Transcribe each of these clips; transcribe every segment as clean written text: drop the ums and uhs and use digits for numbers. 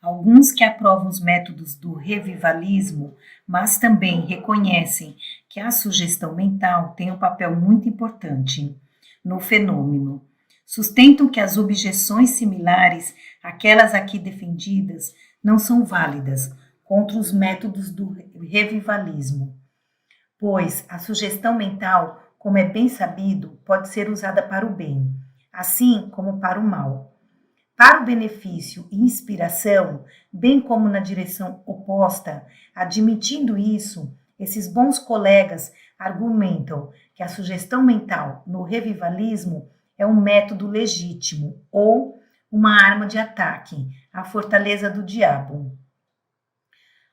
Alguns que aprovam os métodos do revivalismo, mas também reconhecem que a sugestão mental tem um papel muito importante no fenômeno. Sustentam que as objeções similares àquelas aqui defendidas não são válidas contra os métodos do revivalismo, pois a sugestão mental, como é bem sabido, pode ser usada para o bem, assim como para o mal. Para o benefício e inspiração, bem como na direção oposta, admitindo isso, esses bons colegas argumentam que a sugestão mental no revivalismo é um método legítimo ou uma arma de ataque à fortaleza do diabo.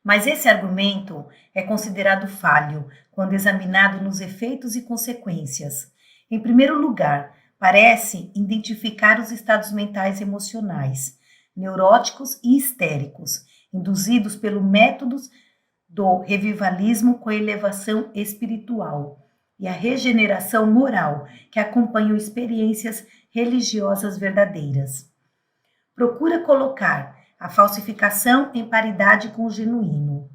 Mas esse argumento é considerado falho quando examinado nos efeitos e consequências. Em primeiro lugar, parece identificar os estados mentais emocionais, neuróticos e histéricos, induzidos pelo métodos do revivalismo com a elevação espiritual e a regeneração moral que acompanham experiências religiosas verdadeiras. Procura colocar a falsificação em paridade com o genuíno.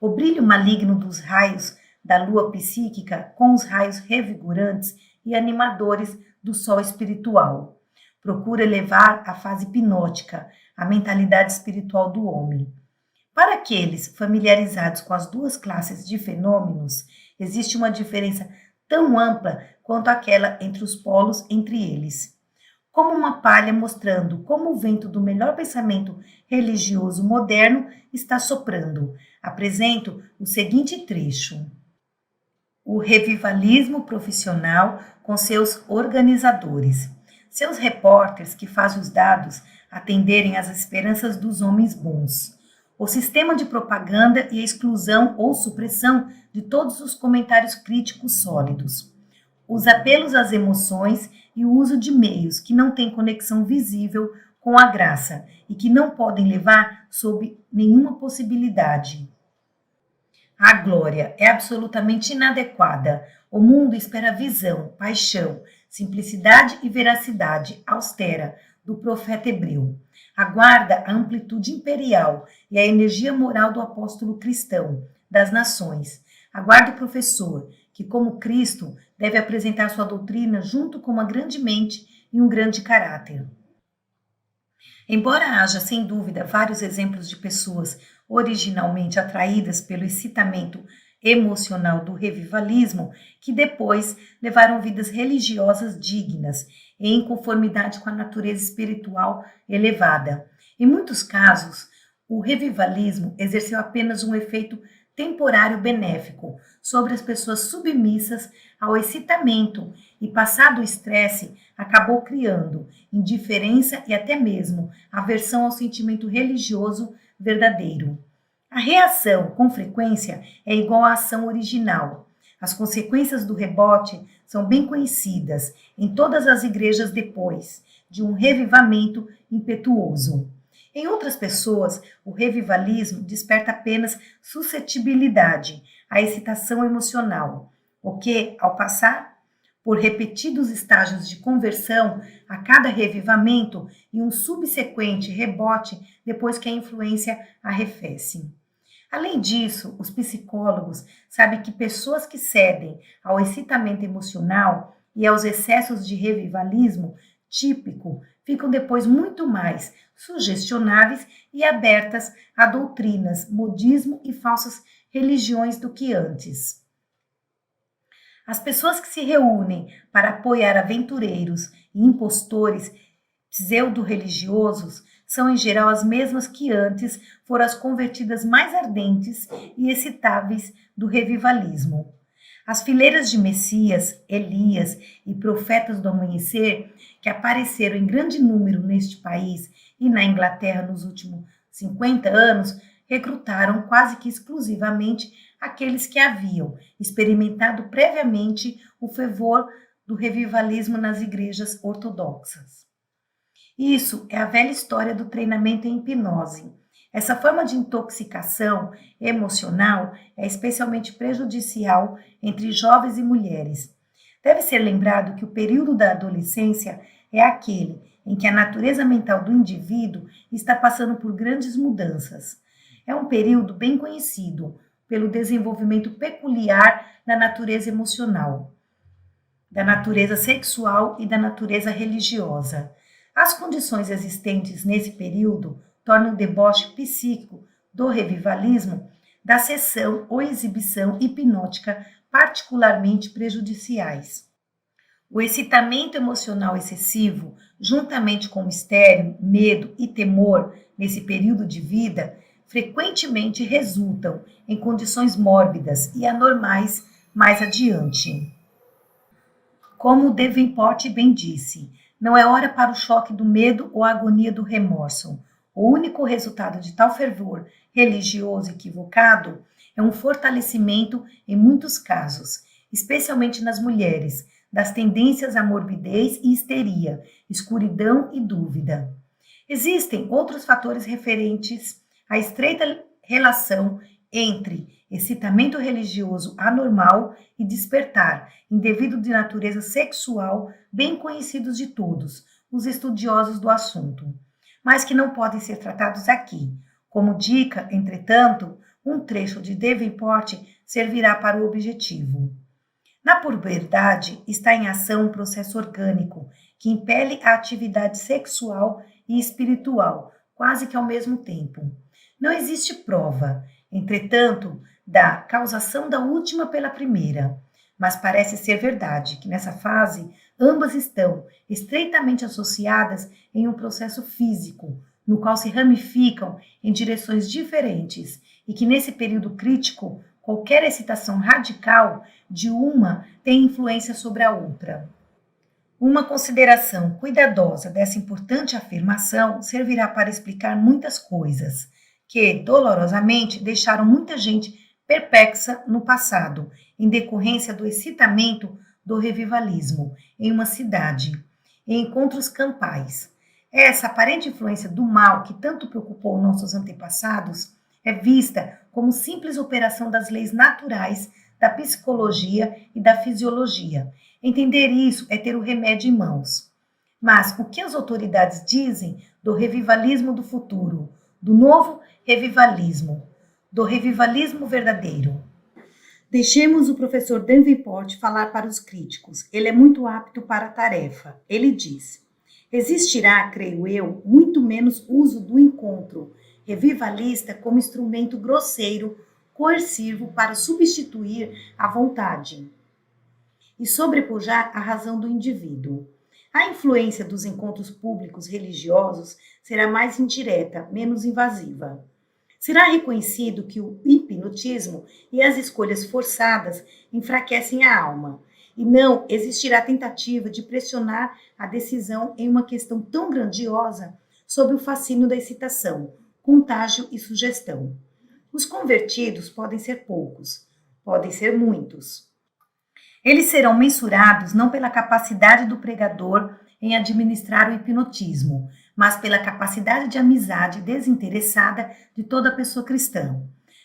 O brilho maligno dos raios da lua psíquica com os raios revigorantes e animadores do sol espiritual. Procura elevar a fase hipnótica, a mentalidade espiritual do homem. Para aqueles familiarizados com as duas classes de fenômenos, existe uma diferença tão ampla quanto aquela entre os polos entre eles. Como uma palha mostrando como o vento do melhor pensamento religioso moderno está soprando, apresento o seguinte trecho. O revivalismo profissional com seus organizadores, seus repórteres que fazem os dados atenderem às esperanças dos homens bons, o sistema de propaganda e a exclusão ou supressão de todos os comentários críticos sólidos, os apelos às emoções e o uso de meios que não têm conexão visível com a graça e que não podem levar sob nenhuma possibilidade. A glória é absolutamente inadequada. O mundo espera visão, paixão, simplicidade e veracidade austera do profeta hebreu. Aguarda a amplitude imperial e a energia moral do apóstolo cristão das nações. Aguarda o professor, que como Cristo deve apresentar sua doutrina junto com uma grande mente e um grande caráter. Embora haja, sem dúvida, vários exemplos de pessoas originalmente atraídas pelo excitamento emocional do revivalismo, que depois levaram vidas religiosas dignas e em conformidade com a natureza espiritual elevada. Em muitos casos, o revivalismo exerceu apenas um efeito temporário benéfico sobre as pessoas submissas ao excitamento e, passado o estresse, acabou criando indiferença e até mesmo aversão ao sentimento religioso verdadeiro. A reação, com frequência, é igual à ação original. As consequências do rebote são bem conhecidas em todas as igrejas depois de um revivamento impetuoso. Em outras pessoas, o revivalismo desperta apenas suscetibilidade à excitação emocional, o que, ao passar por repetidos estágios de conversão a cada revivamento e um subsequente rebote depois que a influência arrefece. Além disso, os psicólogos sabem que pessoas que cedem ao excitamento emocional e aos excessos de revivalismo típico ficam depois muito mais sugestionáveis e abertas a doutrinas, modismo e falsas religiões do que antes. As pessoas que se reúnem para apoiar aventureiros e impostores pseudo-religiosos são em geral as mesmas que antes foram as convertidas mais ardentes e excitáveis do revivalismo. As fileiras de Messias, Elias e profetas do amanhecer, que apareceram em grande número neste país e na Inglaterra nos últimos 50 anos, recrutaram quase que exclusivamente aqueles que haviam experimentado previamente o fervor do revivalismo nas igrejas ortodoxas. Isso é a velha história do treinamento em hipnose. Essa forma de intoxicação emocional é especialmente prejudicial entre jovens e mulheres. Deve ser lembrado que o período da adolescência é aquele em que a natureza mental do indivíduo está passando por grandes mudanças. É um período bem conhecido pelo desenvolvimento peculiar da natureza emocional, da natureza sexual e da natureza religiosa. As condições existentes nesse período tornam o deboche psíquico do revivalismo, da sessão ou exibição hipnótica particularmente prejudiciais. O excitamento emocional excessivo, juntamente com mistério, medo e temor nesse período de vida, frequentemente resultam em condições mórbidas e anormais mais adiante. Como o Davenport bem disse, não é hora para o choque do medo ou a agonia do remorso. O único resultado de tal fervor religioso equivocado é um fortalecimento, em muitos casos, especialmente nas mulheres, das tendências à morbidez e histeria, escuridão e dúvida. Existem outros fatores referentes à estreita relação entre excitamento religioso anormal e despertar indevido de natureza sexual, bem conhecidos de todos, os estudiosos do assunto, mas que não podem ser tratados aqui. Como dica, entretanto, um trecho de Davenport servirá para o objetivo. Na puberdade está em ação um processo orgânico que impele a atividade sexual e espiritual, quase que ao mesmo tempo. Não existe prova, entretanto, da causação da última pela primeira, mas parece ser verdade que nessa fase ambas estão estreitamente associadas em um processo físico, no qual se ramificam em direções diferentes e que nesse período crítico qualquer excitação radical de uma tem influência sobre a outra. Uma consideração cuidadosa dessa importante afirmação servirá para explicar muitas coisas que, dolorosamente, deixaram muita gente perplexa no passado, em decorrência do excitamento do revivalismo em uma cidade, em encontros campais. Essa aparente influência do mal que tanto preocupou nossos antepassados é vista como simples operação das leis naturais da psicologia e da fisiologia. Entender isso é ter o remédio em mãos. Mas o que as autoridades dizem do revivalismo do futuro, do novo revivalismo, do revivalismo verdadeiro? Deixemos o professor Davenport falar para os críticos. Ele é muito apto para a tarefa. Ele diz: existirá, creio eu, muito menos uso do encontro revivalista como instrumento grosseiro, coercivo para substituir a vontade e sobrepujar a razão do indivíduo. A influência dos encontros públicos religiosos será mais indireta, menos invasiva. Será reconhecido que o hipnotismo e as escolhas forçadas enfraquecem a alma, e não existirá tentativa de pressionar a decisão em uma questão tão grandiosa sob o fascínio da excitação, contágio e sugestão. Os convertidos podem ser poucos, podem ser muitos. Eles serão mensurados não pela capacidade do pregador em administrar o hipnotismo, mas pela capacidade de amizade desinteressada de toda pessoa cristã.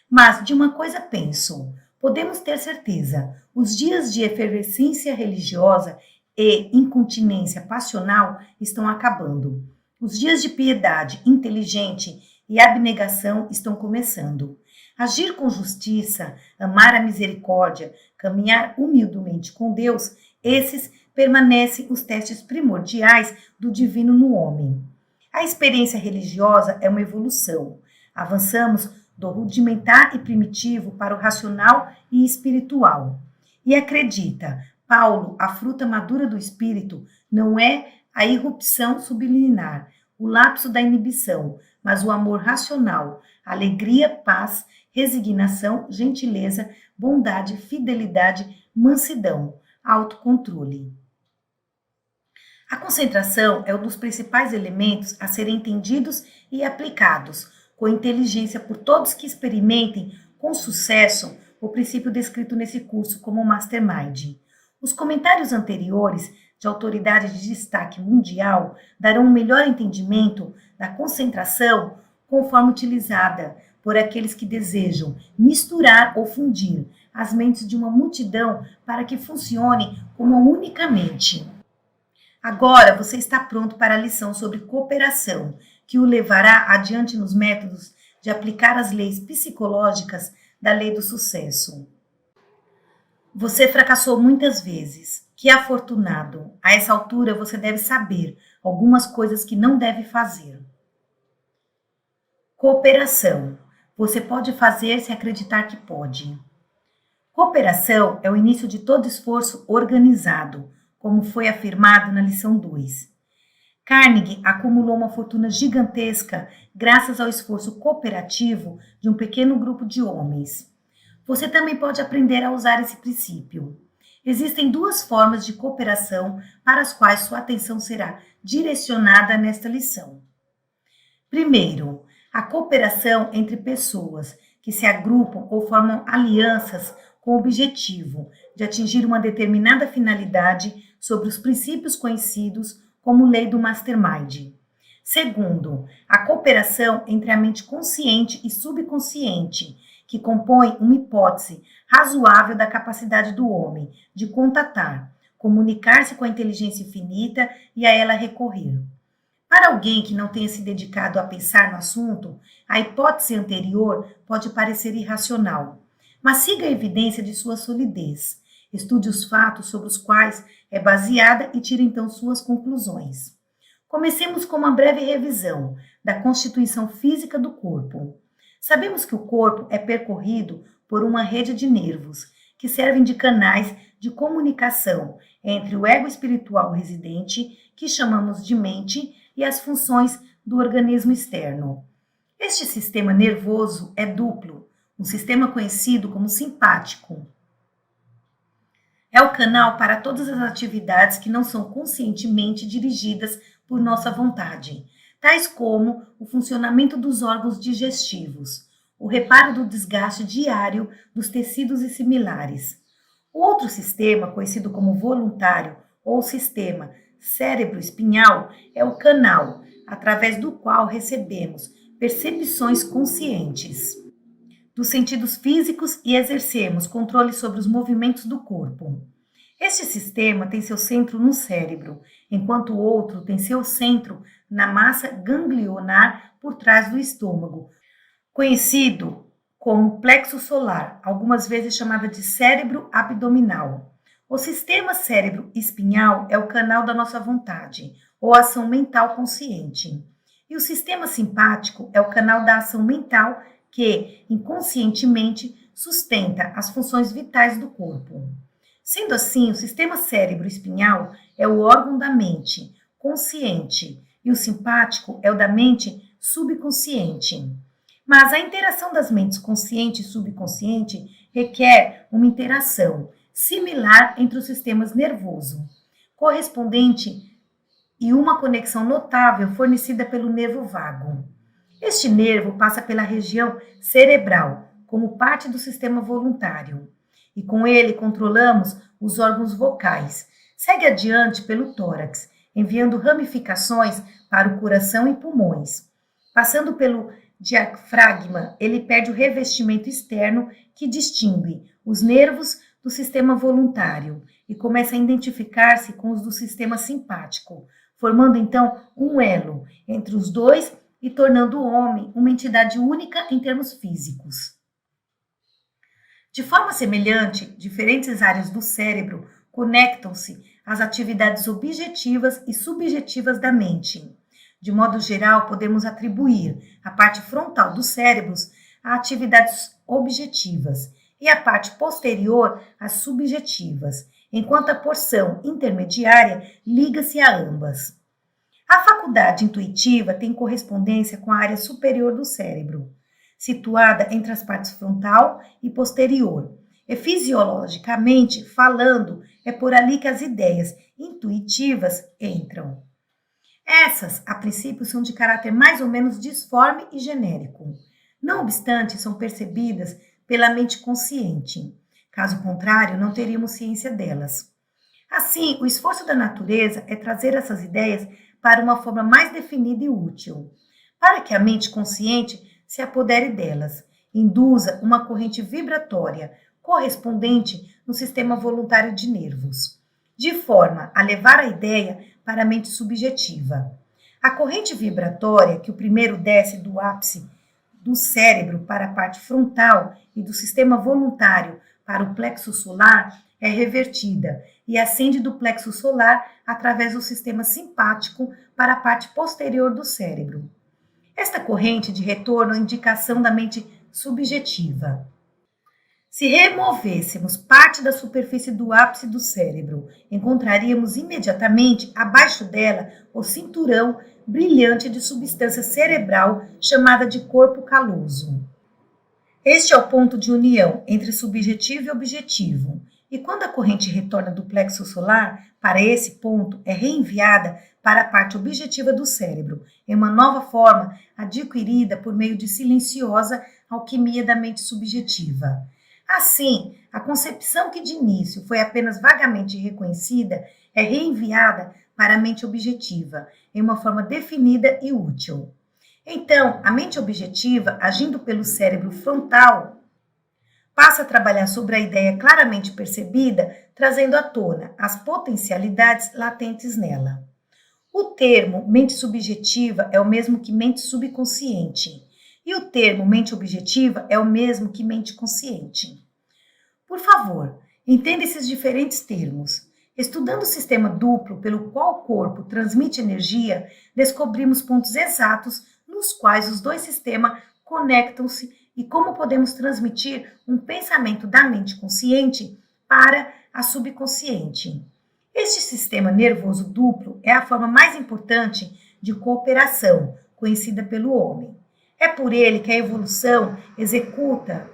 Mas de uma coisa penso, podemos ter certeza, os dias de efervescência religiosa e incontinência passional estão acabando. Os dias de piedade inteligente e abnegação estão começando. Agir com justiça, amar a misericórdia, caminhar humildemente com Deus, esses permanecem os testes primordiais do divino no homem. A experiência religiosa é uma evolução. Avançamos do rudimentar e primitivo para o racional e espiritual. E acredita, Paulo, a fruta madura do espírito não é a irrupção subliminar, o lapso da inibição, mas o amor racional, alegria, paz, resignação, gentileza, bondade, fidelidade, mansidão, autocontrole. A concentração é um dos principais elementos a serem entendidos e aplicados com inteligência por todos que experimentem com sucesso o princípio descrito nesse curso como Mastermind. Os comentários anteriores de autoridade de destaque mundial darão um melhor entendimento da concentração conforme utilizada por aqueles que desejam misturar ou fundir as mentes de uma multidão para que funcione como uma única mente. Agora você está pronto para a lição sobre cooperação, que o levará adiante nos métodos de aplicar as leis psicológicas da lei do sucesso. Você fracassou muitas vezes. Que afortunado! A essa altura você deve saber algumas coisas que não deve fazer. Cooperação. Você pode fazer se acreditar que pode. Cooperação é o início de todo esforço organizado, como foi afirmado na lição 2. Carnegie acumulou uma fortuna gigantesca graças ao esforço cooperativo de um pequeno grupo de homens. Você também pode aprender a usar esse princípio. Existem duas formas de cooperação para as quais sua atenção será direcionada nesta lição. Primeiro, a cooperação entre pessoas que se agrupam ou formam alianças com o objetivo de atingir uma determinada finalidade sobre os princípios conhecidos como lei do mastermind. Segundo, a cooperação entre a mente consciente e subconsciente, que compõe uma hipótese razoável da capacidade do homem de contatar, comunicar-se com a inteligência infinita e a ela recorrer. Para alguém que não tenha se dedicado a pensar no assunto, a hipótese anterior pode parecer irracional, mas siga a evidência de sua solidez. Estude os fatos sobre os quais é baseada e tire então suas conclusões. Comecemos com uma breve revisão da constituição física do corpo. Sabemos que o corpo é percorrido por uma rede de nervos, que servem de canais de comunicação entre o ego espiritual residente, que chamamos de mente, e as funções do organismo externo. Este sistema nervoso é duplo, um sistema conhecido como simpático. É o canal para todas as atividades que não são conscientemente dirigidas por nossa vontade, tais como o funcionamento dos órgãos digestivos, o reparo do desgaste diário dos tecidos e similares. O outro sistema, conhecido como voluntário ou sistema cérebro-espinhal, é o canal através do qual recebemos percepções conscientes dos sentidos físicos e exercemos controle sobre os movimentos do corpo. Este sistema tem seu centro no cérebro, enquanto o outro tem seu centro na massa ganglionar por trás do estômago, conhecido como plexo solar, algumas vezes chamada de cérebro abdominal. O sistema cérebro-espinhal é o canal da nossa vontade, ou ação mental consciente. E o sistema simpático é o canal da ação mental que, inconscientemente, sustenta as funções vitais do corpo. Sendo assim, o sistema cérebro-espinhal é o órgão da mente consciente e o simpático é o da mente subconsciente. Mas a interação das mentes consciente e subconsciente requer uma interação similar entre os sistemas nervoso, correspondente e uma conexão notável fornecida pelo nervo vago. Este nervo passa pela região cerebral, como parte do sistema voluntário, e com ele controlamos os órgãos vocais. Segue adiante pelo tórax, enviando ramificações para o coração e pulmões. Passando pelo diafragma, ele perde o revestimento externo que distingue os nervos do sistema voluntário e começa a identificar-se com os do sistema simpático, formando então um elo entre os dois e tornando o homem uma entidade única em termos físicos. De forma semelhante, diferentes áreas do cérebro conectam-se às atividades objetivas e subjetivas da mente. De modo geral, podemos atribuir a parte frontal dos cérebros a atividades objetivas e a parte posterior às subjetivas, enquanto a porção intermediária liga-se a ambas. A faculdade intuitiva tem correspondência com a área superior do cérebro, situada entre as partes frontal e posterior. E fisiologicamente falando, é por ali que as ideias intuitivas entram. Essas, a princípio, são de caráter mais ou menos disforme e genérico. Não obstante, são percebidas pela mente consciente. Caso contrário, não teríamos ciência delas. Assim, o esforço da natureza é trazer essas ideias para uma forma mais definida e útil, para que a mente consciente se apodere delas, induza uma corrente vibratória correspondente no sistema voluntário de nervos. de forma a levar a ideia para a mente subjetiva. A corrente vibratória, que o primeiro desce do ápice do cérebro para a parte frontal e do sistema voluntário para o plexo solar, é revertida e ascende do plexo solar através do sistema simpático para a parte posterior do cérebro. Esta corrente de retorno é indicação da mente subjetiva. Se removêssemos parte da superfície do ápice do cérebro, encontraríamos imediatamente abaixo dela o cinturão brilhante de substância cerebral chamada de corpo caloso. Este é o ponto de união entre subjetivo e objetivo, e quando a corrente retorna do plexo solar para esse ponto, é reenviada para a parte objetiva do cérebro, em uma nova forma adquirida por meio de silenciosa alquimia da mente subjetiva. Assim, a concepção que de início foi apenas vagamente reconhecida é reenviada para a mente objetiva, em uma forma definida e útil. Então, a mente objetiva, agindo pelo cérebro frontal, passa a trabalhar sobre a ideia claramente percebida, trazendo à tona as potencialidades latentes nela. O termo mente subjetiva é o mesmo que mente subconsciente, e o termo mente objetiva é o mesmo que mente consciente. Por favor, entenda esses diferentes termos. Estudando o sistema duplo pelo qual o corpo transmite energia, descobrimos pontos exatos nos quais os dois sistemas conectam-se e como podemos transmitir um pensamento da mente consciente para a subconsciente. Este sistema nervoso duplo é a forma mais importante de cooperação conhecida pelo homem. É por ele que a evolução executa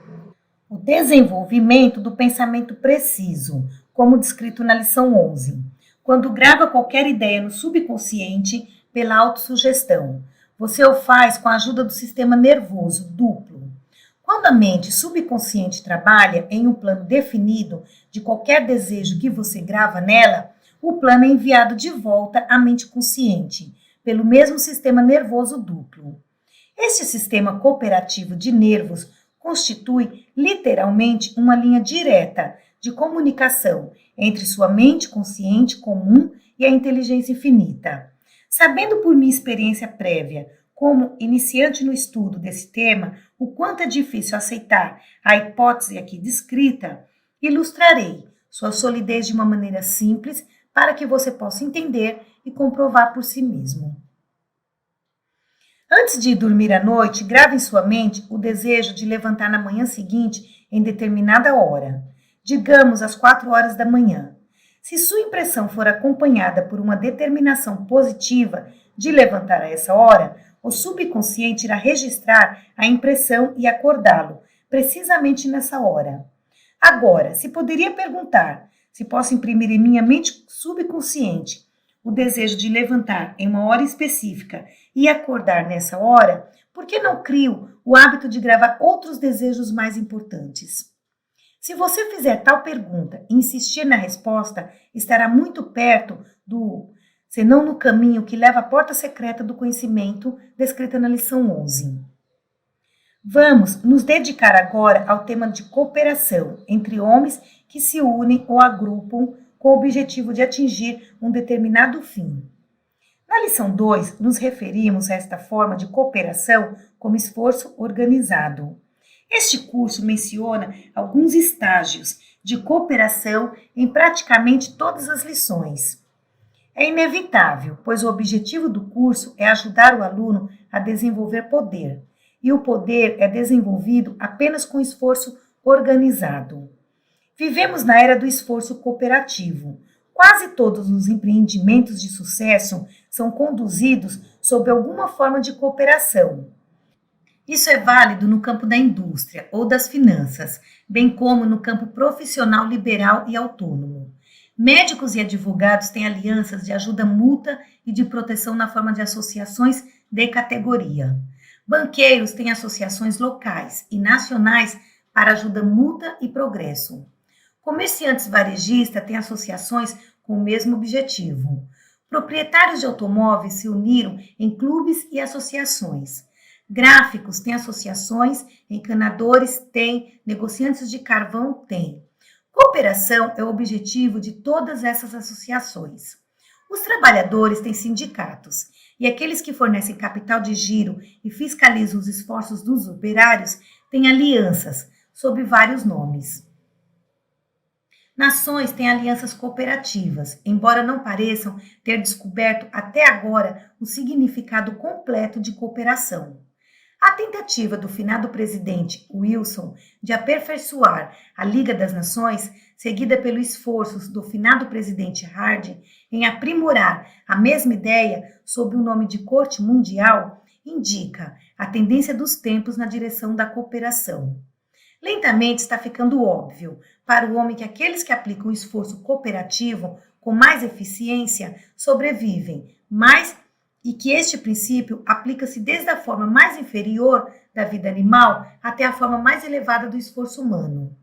o desenvolvimento do pensamento preciso, como descrito na lição 11, quando grava qualquer ideia no subconsciente pela autossugestão. Você o faz com a ajuda do sistema nervoso duplo. Quando a mente subconsciente trabalha em um plano definido de qualquer desejo que você grava nela, o plano é enviado de volta à mente consciente, pelo mesmo sistema nervoso duplo. Este sistema cooperativo de nervos constitui literalmente uma linha direta de comunicação entre sua mente consciente comum e a inteligência infinita. Sabendo por minha experiência prévia, como iniciante no estudo desse tema, o quanto é difícil aceitar a hipótese aqui descrita, ilustrarei sua solidez de uma maneira simples para que você possa entender e comprovar por si mesmo. Antes de ir dormir à noite, grave em sua mente o desejo de levantar na manhã seguinte em determinada hora, digamos às 4 horas da manhã. Se sua impressão for acompanhada por uma determinação positiva de levantar a essa hora, o subconsciente irá registrar a impressão e acordá-lo, precisamente nessa hora. Agora, se poderia perguntar se posso imprimir em minha mente subconsciente o desejo de levantar em uma hora específica e acordar nessa hora, por que não crio o hábito de gravar outros desejos mais importantes? Se você fizer tal pergunta e insistir na resposta, estará muito perto senão no caminho que leva à porta secreta do conhecimento descrita na lição 11. Vamos nos dedicar agora ao tema de cooperação entre homens que se unem ou agrupam com o objetivo de atingir um determinado fim. Na lição 2, nos referimos a esta forma de cooperação como esforço organizado. Este curso menciona alguns estágios de cooperação em praticamente todas as lições. É inevitável, pois o objetivo do curso é ajudar o aluno a desenvolver poder, e o poder é desenvolvido apenas com esforço organizado. Vivemos na era do esforço cooperativo. Quase todos os empreendimentos de sucesso são conduzidos sob alguma forma de cooperação. Isso é válido no campo da indústria ou das finanças, bem como no campo profissional liberal e autônomo. Médicos e advogados têm alianças de ajuda mútua e de proteção na forma de associações de categoria. Banqueiros têm associações locais e nacionais para ajuda mútua e progresso. Comerciantes varejistas têm associações com o mesmo objetivo. Proprietários de automóveis se uniram em clubes e associações. Gráficos têm associações, encanadores têm, negociantes de carvão têm. Cooperação é o objetivo de todas essas associações. Os trabalhadores têm sindicatos e aqueles que fornecem capital de giro e fiscalizam os esforços dos operários têm alianças, sob vários nomes. Nações têm alianças cooperativas, embora não pareçam ter descoberto até agora o significado completo de cooperação. A tentativa do finado presidente Wilson de aperfeiçoar a Liga das Nações, seguida pelo esforço do finado presidente Harding em aprimorar a mesma ideia sob o nome de Corte Mundial, indica a tendência dos tempos na direção da cooperação. Lentamente está ficando óbvio para o homem que aqueles que aplicam o esforço cooperativo com mais eficiência sobrevivem mais e que este princípio aplica-se desde a forma mais inferior da vida animal até a forma mais elevada do esforço humano.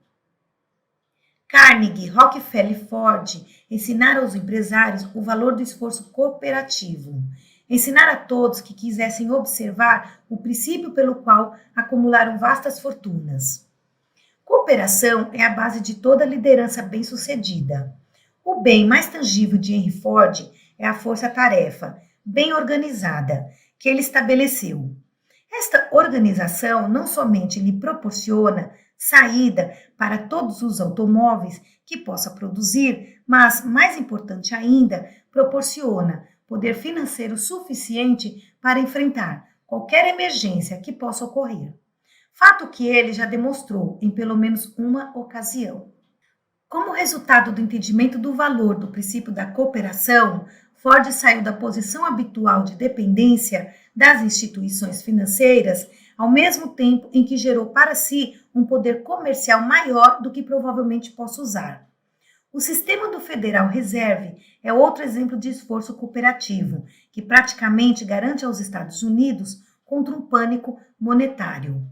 Carnegie, Rockefeller e Ford ensinaram aos empresários o valor do esforço cooperativo. Ensinaram a todos que quisessem observar o princípio pelo qual acumularam vastas fortunas. Cooperação é a base de toda liderança bem-sucedida. O bem mais tangível de Henry Ford é a força-tarefa, bem organizada, que ele estabeleceu. Esta organização não somente lhe proporciona saída para todos os automóveis que possa produzir, mas, mais importante ainda, proporciona poder financeiro suficiente para enfrentar qualquer emergência que possa ocorrer. Fato que ele já demonstrou em pelo menos uma ocasião. Como resultado do entendimento do valor do princípio da cooperação, Ford saiu da posição habitual de dependência das instituições financeiras, ao mesmo tempo em que gerou para si um poder comercial maior do que provavelmente possa usar. O sistema do Federal Reserve é outro exemplo de esforço cooperativo, que praticamente garante aos Estados Unidos contra um pânico monetário.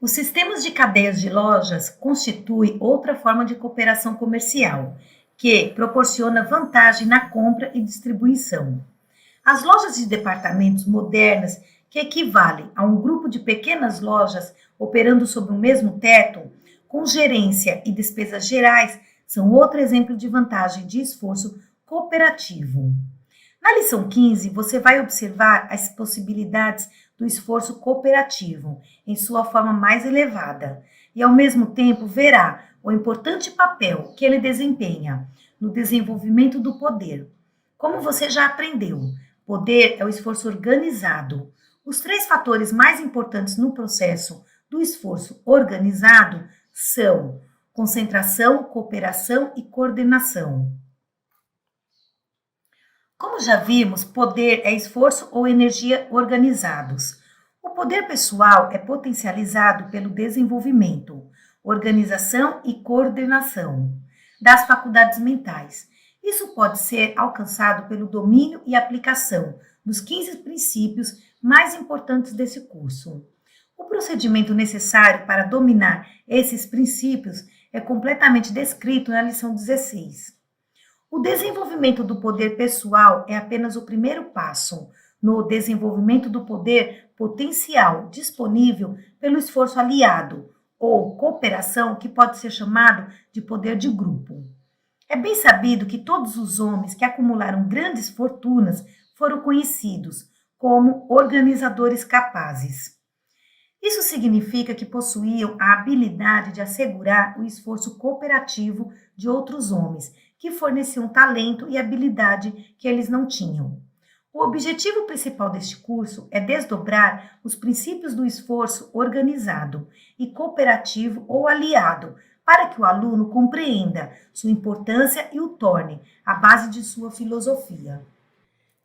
Os sistemas de cadeias de lojas constituem outra forma de cooperação comercial, que proporciona vantagem na compra e distribuição. As lojas de departamentos modernas, que equivalem a um grupo de pequenas lojas operando sob o mesmo teto, com gerência e despesas gerais, são outro exemplo de vantagem de esforço cooperativo. Na lição 15, você vai observar as possibilidades do esforço cooperativo em sua forma mais elevada e, ao mesmo tempo, verá o importante papel que ele desempenha no desenvolvimento do poder. Como você já aprendeu, poder é o esforço organizado. Os 3 fatores mais importantes no processo do esforço organizado são concentração, cooperação e coordenação. Como já vimos, poder é esforço ou energia organizados. O poder pessoal é potencializado pelo desenvolvimento, organização e coordenação das faculdades mentais. Isso pode ser alcançado pelo domínio e aplicação dos 15 princípios mais importantes desse curso. O procedimento necessário para dominar esses princípios é completamente descrito na lição 16. O desenvolvimento do poder pessoal é apenas o primeiro passo no desenvolvimento do poder potencial disponível pelo esforço aliado, ou cooperação, que pode ser chamado de poder de grupo. É bem sabido que todos os homens que acumularam grandes fortunas foram conhecidos como organizadores capazes. Isso significa que possuíam a habilidade de assegurar o esforço cooperativo de outros homens, que forneciam talento e habilidade que eles não tinham. O objetivo principal deste curso é desdobrar os princípios do esforço organizado e cooperativo ou aliado, para que o aluno compreenda sua importância e o torne a base de sua filosofia.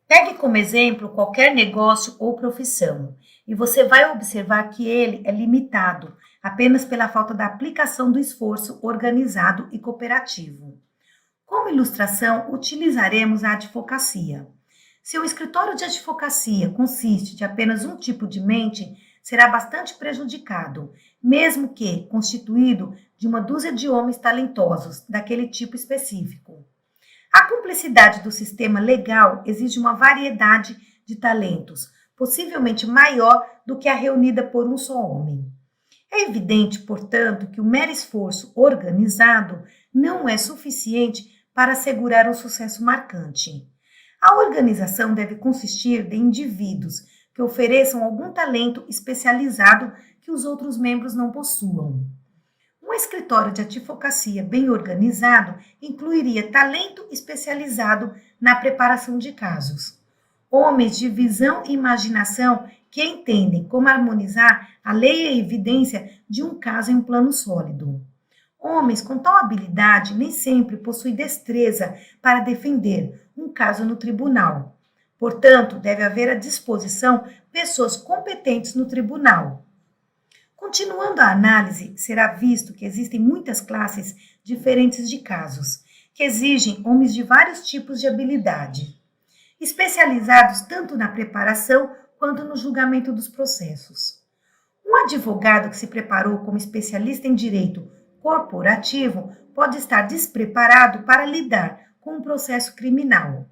Pegue como exemplo qualquer negócio ou profissão, e você vai observar que ele é limitado apenas pela falta da aplicação do esforço organizado e cooperativo. Como ilustração, utilizaremos a advocacia. Se o escritório de advocacia consiste de apenas um tipo de mente, será bastante prejudicado, mesmo que constituído de uma dúzia de homens talentosos daquele tipo específico. A complexidade do sistema legal exige uma variedade de talentos, possivelmente maior do que a reunida por um só homem. É evidente, portanto, que o mero esforço organizado não é suficiente para assegurar um sucesso marcante. A organização deve consistir de indivíduos que ofereçam algum talento especializado que os outros membros não possuam. Um escritório de advocacia bem organizado incluiria talento especializado na preparação de casos. Homens de visão e imaginação que entendem como harmonizar a lei e a evidência de um caso em um plano sólido. Homens com tal habilidade nem sempre possuem destreza para defender um caso no tribunal. Portanto, deve haver à disposição pessoas competentes no tribunal. Continuando a análise, será visto que existem muitas classes diferentes de casos, que exigem homens de vários tipos de habilidade, especializados tanto na preparação quanto no julgamento dos processos. Um advogado que se preparou como especialista em direito corporativo pode estar despreparado para lidar com um processo criminal.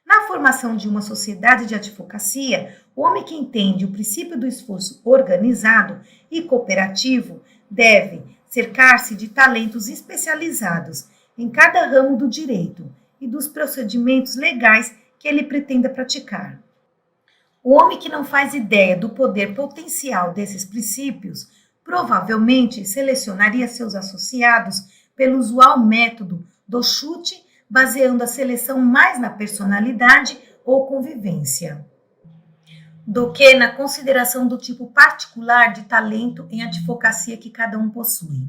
Na formação de uma sociedade de advocacia, o homem que entende o princípio do esforço organizado e cooperativo deve cercar-se de talentos especializados em cada ramo do direito e dos procedimentos legais que ele pretenda praticar. O homem que não faz ideia do poder potencial desses princípios provavelmente selecionaria seus associados pelo usual método do chute, baseando a seleção mais na personalidade ou convivência, do que na consideração do tipo particular de talento em advocacia que cada um possui.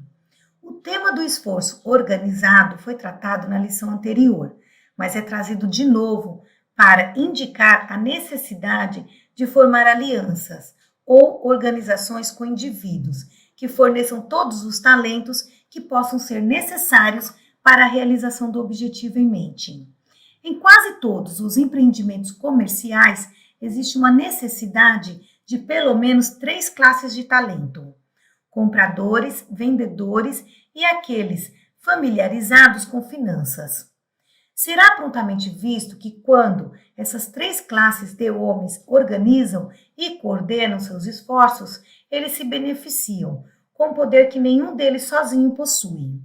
O tema do esforço organizado foi tratado na lição anterior, mas é trazido de novo para indicar a necessidade de formar alianças ou organizações com indivíduos que forneçam todos os talentos que possam ser necessários para a realização do objetivo em mente. Em quase todos os empreendimentos comerciais, existe uma necessidade de pelo menos 3 classes de talento: compradores, vendedores e aqueles familiarizados com finanças. Será prontamente visto que quando essas 3 classes de homens organizam e coordenam seus esforços, eles se beneficiam, com poder que nenhum deles sozinho possui.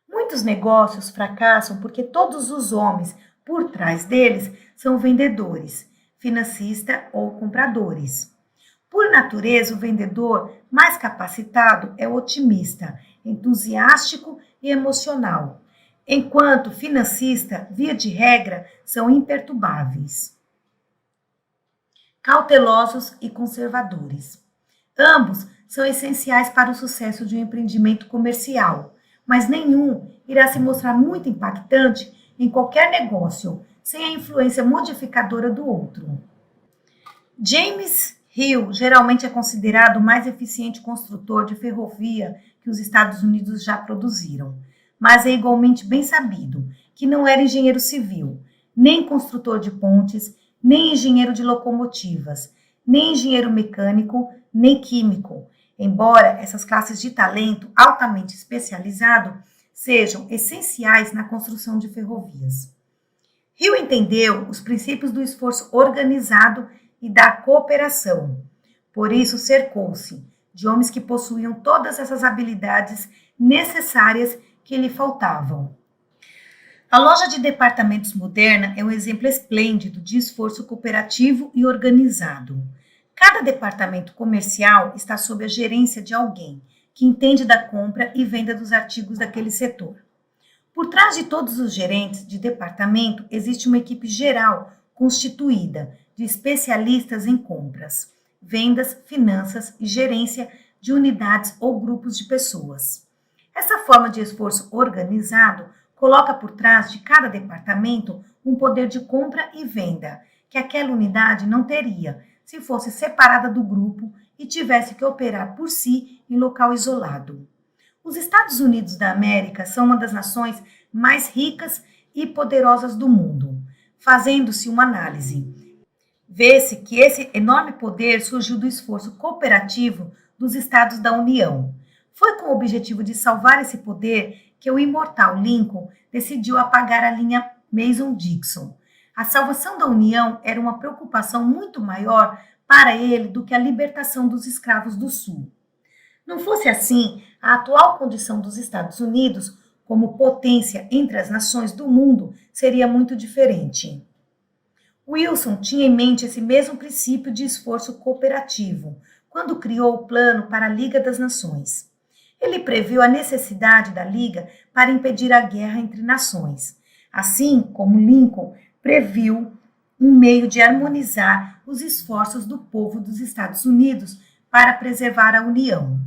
Muitos negócios fracassam porque todos os homens por trás deles são vendedores, financista ou compradores. Por natureza, o vendedor mais capacitado é o otimista, entusiástico e emocional, enquanto o financista, via de regra, são imperturbáveis, cautelosos e conservadores. Ambos são essenciais para o sucesso de um empreendimento comercial, mas nenhum irá se mostrar muito impactante em qualquer negócio sem a influência modificadora do outro. James Hill geralmente é considerado o mais eficiente construtor de ferrovia que os Estados Unidos já produziram, mas é igualmente bem sabido que não era engenheiro civil, nem construtor de pontes, nem engenheiro de locomotivas, nem engenheiro mecânico, nem químico, embora essas classes de talento altamente especializado sejam essenciais na construção de ferrovias. Hill entendeu os princípios do esforço organizado e da cooperação. Por isso, cercou-se de homens que possuíam todas essas habilidades necessárias que lhe faltavam. A loja de departamentos moderna é um exemplo esplêndido de esforço cooperativo e organizado. Cada departamento comercial está sob a gerência de alguém que entende da compra e venda dos artigos daquele setor. Por trás de todos os gerentes de departamento existe uma equipe geral constituída de especialistas em compras, vendas, finanças e gerência de unidades ou grupos de pessoas. Essa forma de esforço organizado coloca por trás de cada departamento um poder de compra e venda que aquela unidade não teria se fosse separada do grupo e tivesse que operar por si em local isolado. Os Estados Unidos da América são uma das nações mais ricas e poderosas do mundo. Fazendo-se uma análise, vê-se que esse enorme poder surgiu do esforço cooperativo dos Estados da União. Foi com o objetivo de salvar esse poder que o imortal Lincoln decidiu apagar a linha Mason-Dixon. A salvação da União era uma preocupação muito maior para ele do que a libertação dos escravos do Sul. Não fosse assim, a atual condição dos Estados Unidos como potência entre as nações do mundo seria muito diferente. Wilson tinha em mente esse mesmo princípio de esforço cooperativo quando criou o plano para a Liga das Nações. Ele previu a necessidade da Liga para impedir a guerra entre nações, assim como Lincoln previu um meio de harmonizar os esforços do povo dos Estados Unidos para preservar a União.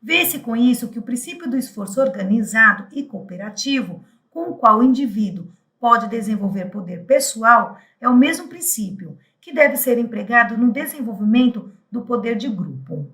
Vê-se com isso que o princípio do esforço organizado e cooperativo, com o qual o indivíduo pode desenvolver poder pessoal, é o mesmo princípio que deve ser empregado no desenvolvimento do poder de grupo.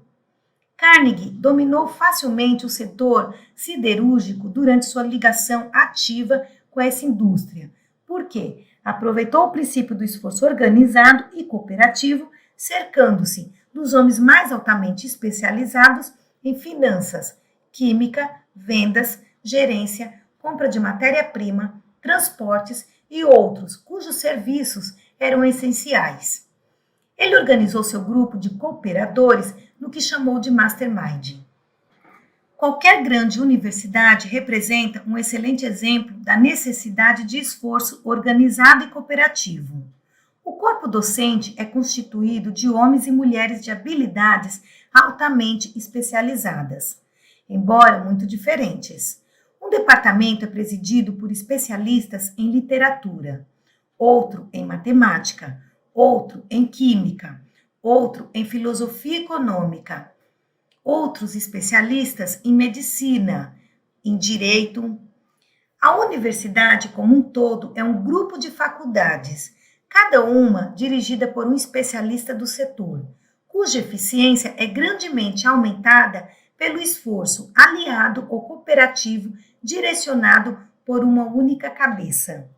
Carnegie dominou facilmente o setor siderúrgico durante sua ligação ativa com essa indústria. Por quê? Aproveitou o princípio do esforço organizado e cooperativo, cercando-se dos homens mais altamente especializados em finanças, química, vendas, gerência, compra de matéria-prima, transportes e outros cujos serviços eram essenciais. Ele organizou seu grupo de cooperadores no que chamou de Mastermind. Qualquer grande universidade representa um excelente exemplo da necessidade de esforço organizado e cooperativo. O corpo docente é constituído de homens e mulheres de habilidades altamente especializadas, embora muito diferentes. Um departamento é presidido por especialistas em literatura, outro em matemática, outro em química, outro em filosofia econômica, outros especialistas em medicina, em direito. A universidade como um todo é um grupo de faculdades, cada uma dirigida por um especialista do setor, cuja eficiência é grandemente aumentada pelo esforço aliado ou cooperativo direcionado por uma única cabeça.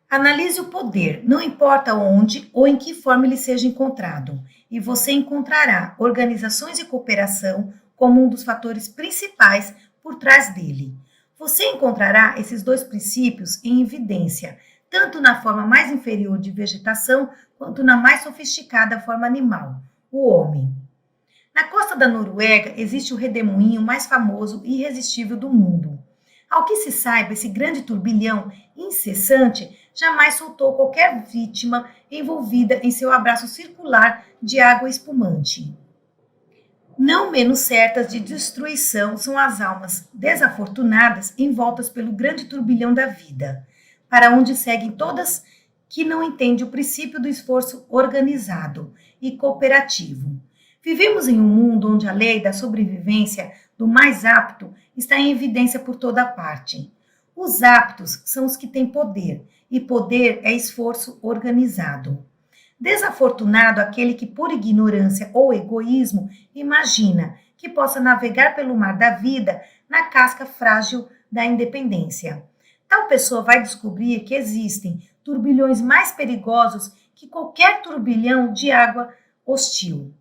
Analise o poder, não importa onde ou em que forma ele seja encontrado, e você encontrará organizações de cooperação como um dos fatores principais por trás dele. Você encontrará esses dois princípios em evidência, tanto na forma mais inferior de vegetação quanto na mais sofisticada forma animal, o homem. Na costa da Noruega existe o redemoinho mais famoso e irresistível do mundo. Ao que se saiba, esse grande turbilhão incessante jamais soltou qualquer vítima envolvida em seu abraço circular de água espumante. Não menos certas de destruição são as almas desafortunadas envoltas pelo grande turbilhão da vida, para onde seguem todas que não entendem o princípio do esforço organizado e cooperativo. Vivemos em um mundo onde a lei da sobrevivência do mais apto está em evidência por toda parte. Os aptos são os que têm poder, e poder é esforço organizado. Desafortunado aquele que, por ignorância ou egoísmo, imagina que possa navegar pelo mar da vida na casca frágil da independência. Tal pessoa vai descobrir que existem turbilhões mais perigosos que qualquer turbilhão de água hostil.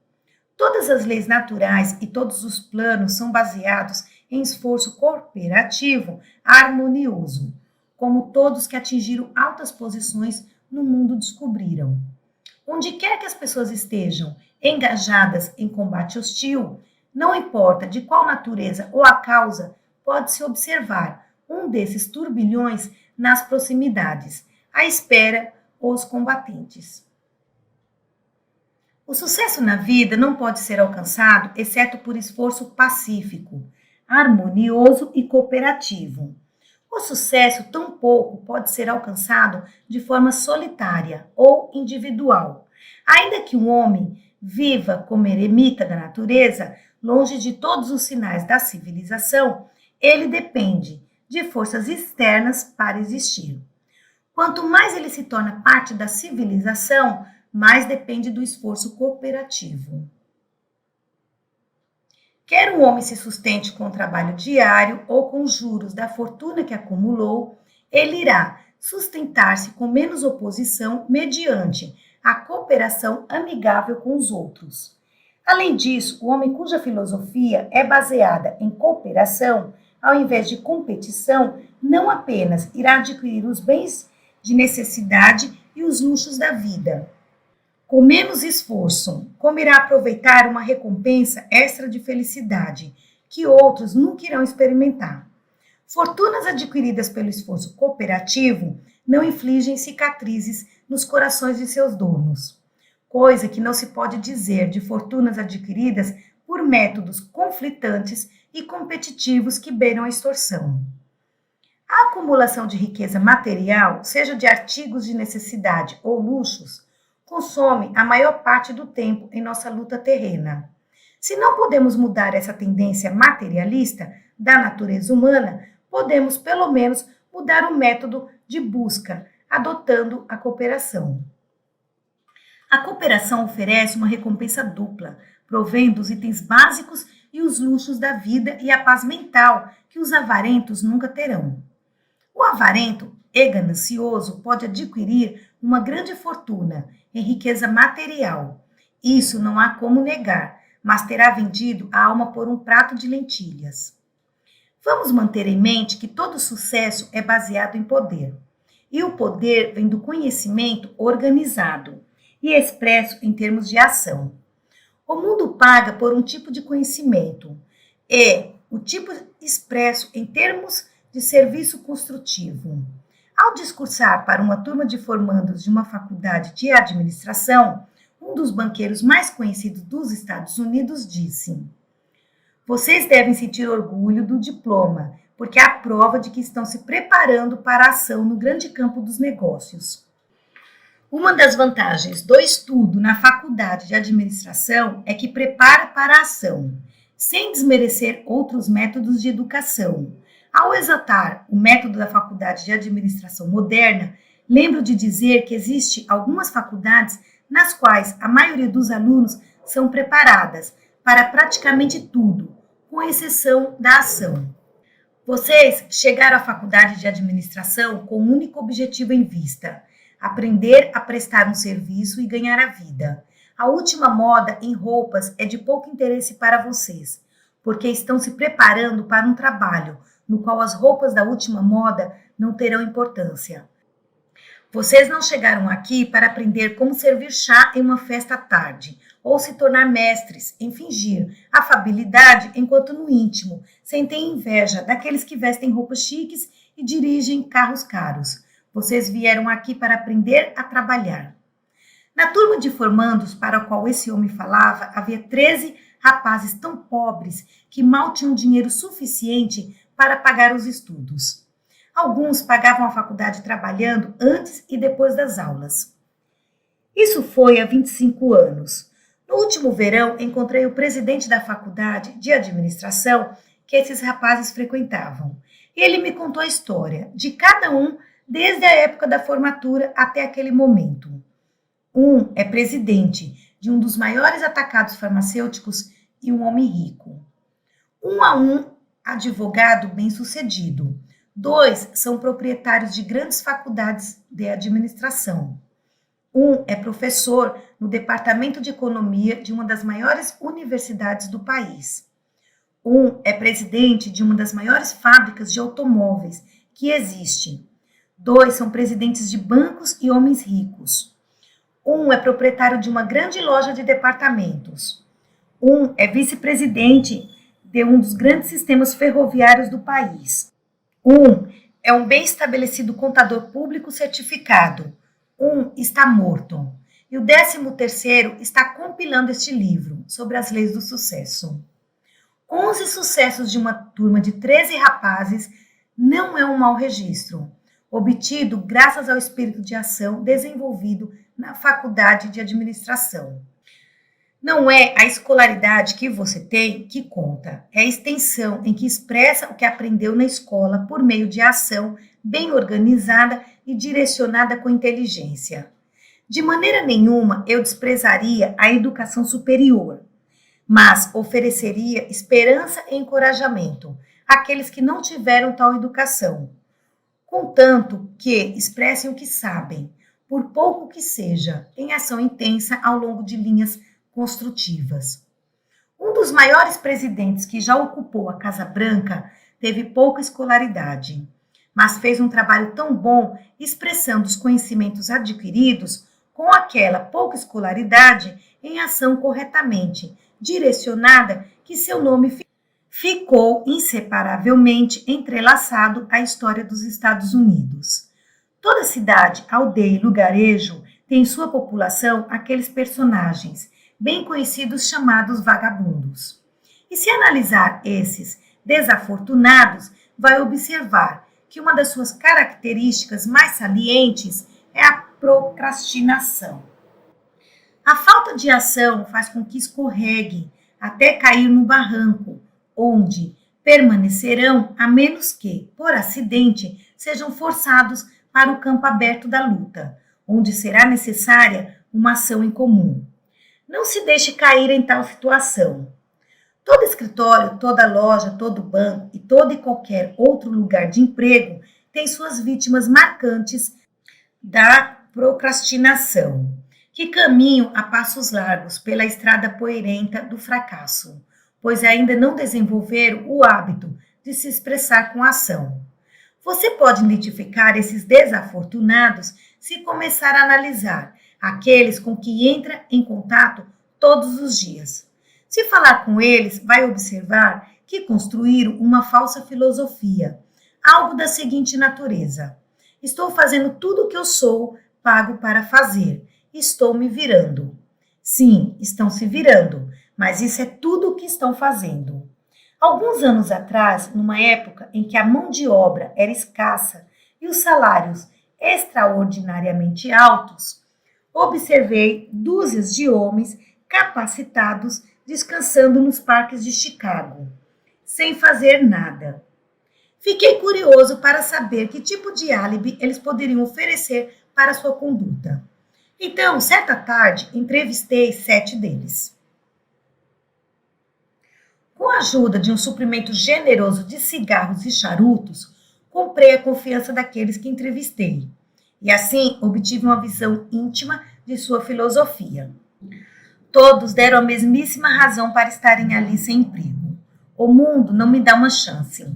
Todas as leis naturais e todos os planos são baseados em esforço cooperativo harmonioso, como todos que atingiram altas posições no mundo descobriram. Onde quer que as pessoas estejam engajadas em combate hostil, não importa de qual natureza ou a causa, pode-se observar um desses turbilhões nas proximidades, à espera os combatentes. O sucesso na vida não pode ser alcançado exceto por esforço pacífico, harmonioso e cooperativo. O sucesso tampouco pode ser alcançado de forma solitária ou individual. Ainda que um homem viva como eremita da natureza, longe de todos os sinais da civilização, ele depende de forças externas para existir. Quanto mais ele se torna parte da civilização, mais depende do esforço cooperativo. Quer um homem se sustente com o trabalho diário ou com os juros da fortuna que acumulou, ele irá sustentar-se com menos oposição mediante a cooperação amigável com os outros. Além disso, o homem cuja filosofia é baseada em cooperação, ao invés de competição, não apenas irá adquirir os bens de necessidade e os luxos da vida, Com menos esforço, como irá aproveitar uma recompensa extra de felicidade que outros nunca irão experimentar? Fortunas adquiridas pelo esforço cooperativo não infligem cicatrizes nos corações de seus donos, coisa que não se pode dizer de fortunas adquiridas por métodos conflitantes e competitivos que beiram a extorsão. A acumulação de riqueza material, seja de artigos de necessidade ou luxos, consome a maior parte do tempo em nossa luta terrena. Se não podemos mudar essa tendência materialista da natureza humana, podemos pelo menos mudar o método de busca, adotando a cooperação. A cooperação oferece uma recompensa dupla, provendo os itens básicos e os luxos da vida e a paz mental que os avarentos nunca terão. O avarento e ganancioso pode adquirir uma grande fortuna em riqueza material. Isso não há como negar, mas terá vendido a alma por um prato de lentilhas. Vamos manter em mente que todo sucesso é baseado em poder. E o poder vem do conhecimento organizado e expresso em termos de ação. O mundo paga por um tipo de conhecimento e o tipo expresso em termos de serviço construtivo. Ao discursar para uma turma de formandos de uma faculdade de administração, um dos banqueiros mais conhecidos dos Estados Unidos disse: "Vocês devem sentir orgulho do diploma, porque é a prova de que estão se preparando para a ação no grande campo dos negócios." Uma das vantagens do estudo na faculdade de administração é que prepara para a ação, sem desmerecer outros métodos de educação. Ao exaltar o método da faculdade de administração moderna, lembro de dizer que existe algumas faculdades nas quais a maioria dos alunos são preparadas para praticamente tudo, com exceção da ação. Vocês chegaram à faculdade de administração com um único objetivo em vista: aprender a prestar um serviço e ganhar a vida. A última moda em roupas é de pouco interesse para vocês, porque estão se preparando para um trabalho no qual as roupas da última moda não terão importância. Vocês não chegaram aqui para aprender como servir chá em uma festa à tarde, ou se tornar mestres em fingir afabilidade enquanto no íntimo sentem inveja daqueles que vestem roupas chiques e dirigem carros caros. Vocês vieram aqui para aprender a trabalhar. Na turma de formandos para a qual esse homem falava, havia 13 rapazes tão pobres que mal tinham dinheiro suficiente para pagar os estudos. Alguns pagavam a faculdade trabalhando antes e depois das aulas. Isso foi há 25 anos. No último verão, encontrei o presidente da faculdade de administração que esses rapazes frequentavam. E ele me contou a história de cada um desde a época da formatura até aquele momento. Um é presidente de um dos maiores atacados farmacêuticos e um homem rico. Um advogado bem-sucedido. 2 são proprietários de grandes faculdades de administração. Um é professor no departamento de economia de uma das maiores universidades do país. Um é presidente de uma das maiores fábricas de automóveis que existe. 2 são presidentes de bancos e homens ricos. Um é proprietário de uma grande loja de departamentos. Um é vice-presidente de um dos grandes sistemas ferroviários do país. Um é um bem estabelecido contador público certificado. Um está morto. E o 13º está compilando este livro sobre as leis do sucesso. 11 sucessos de uma turma de 13 rapazes não é um mau registro, obtido graças ao espírito de ação desenvolvido na faculdade de administração. Não é a escolaridade que você tem que conta, é a extensão em que expressa o que aprendeu na escola por meio de ação bem organizada e direcionada com inteligência. De maneira nenhuma eu desprezaria a educação superior, mas ofereceria esperança e encorajamento àqueles que não tiveram tal educação, contanto que expressem o que sabem, por pouco que seja, em ação intensa ao longo de linhas construtivas. Um dos maiores presidentes que já ocupou a Casa Branca teve pouca escolaridade, mas fez um trabalho tão bom expressando os conhecimentos adquiridos com aquela pouca escolaridade em ação corretamente direcionada que seu nome ficou inseparavelmente entrelaçado à história dos Estados Unidos. Toda cidade, aldeia e lugarejo tem em sua população aqueles personagens bem conhecidos chamados vagabundos. E se analisar esses desafortunados, vai observar que uma das suas características mais salientes é a procrastinação. A falta de ação faz com que escorreguem até cair no barranco, onde permanecerão a menos que, por acidente, sejam forçados para o campo aberto da luta, onde será necessária uma ação em comum. Não se deixe cair em tal situação. Todo escritório, toda loja, todo banco e todo e qualquer outro lugar de emprego tem suas vítimas marcantes da procrastinação, que caminham a passos largos pela estrada poeirenta do fracasso, pois ainda não desenvolveram o hábito de se expressar com ação. Você pode identificar esses desafortunados se começar a analisar aqueles com que entra em contato todos os dias. Se falar com eles, vai observar que construíram uma falsa filosofia, algo da seguinte natureza: estou fazendo tudo o que eu sou pago para fazer, estou me virando. Sim, estão se virando, mas isso é tudo o que estão fazendo. Alguns anos atrás, numa época em que a mão de obra era escassa e os salários extraordinariamente altos, observei dúzias de homens capacitados descansando nos parques de Chicago, sem fazer nada. Fiquei curioso para saber que tipo de álibi eles poderiam oferecer para sua conduta. Então, certa tarde, entrevistei 7 deles. Com a ajuda de um suprimento generoso de cigarros e charutos, comprei a confiança daqueles que entrevistei. E assim obtive uma visão íntima de sua filosofia. Todos deram a mesmíssima razão para estarem ali sem emprego. O mundo não me dá uma chance.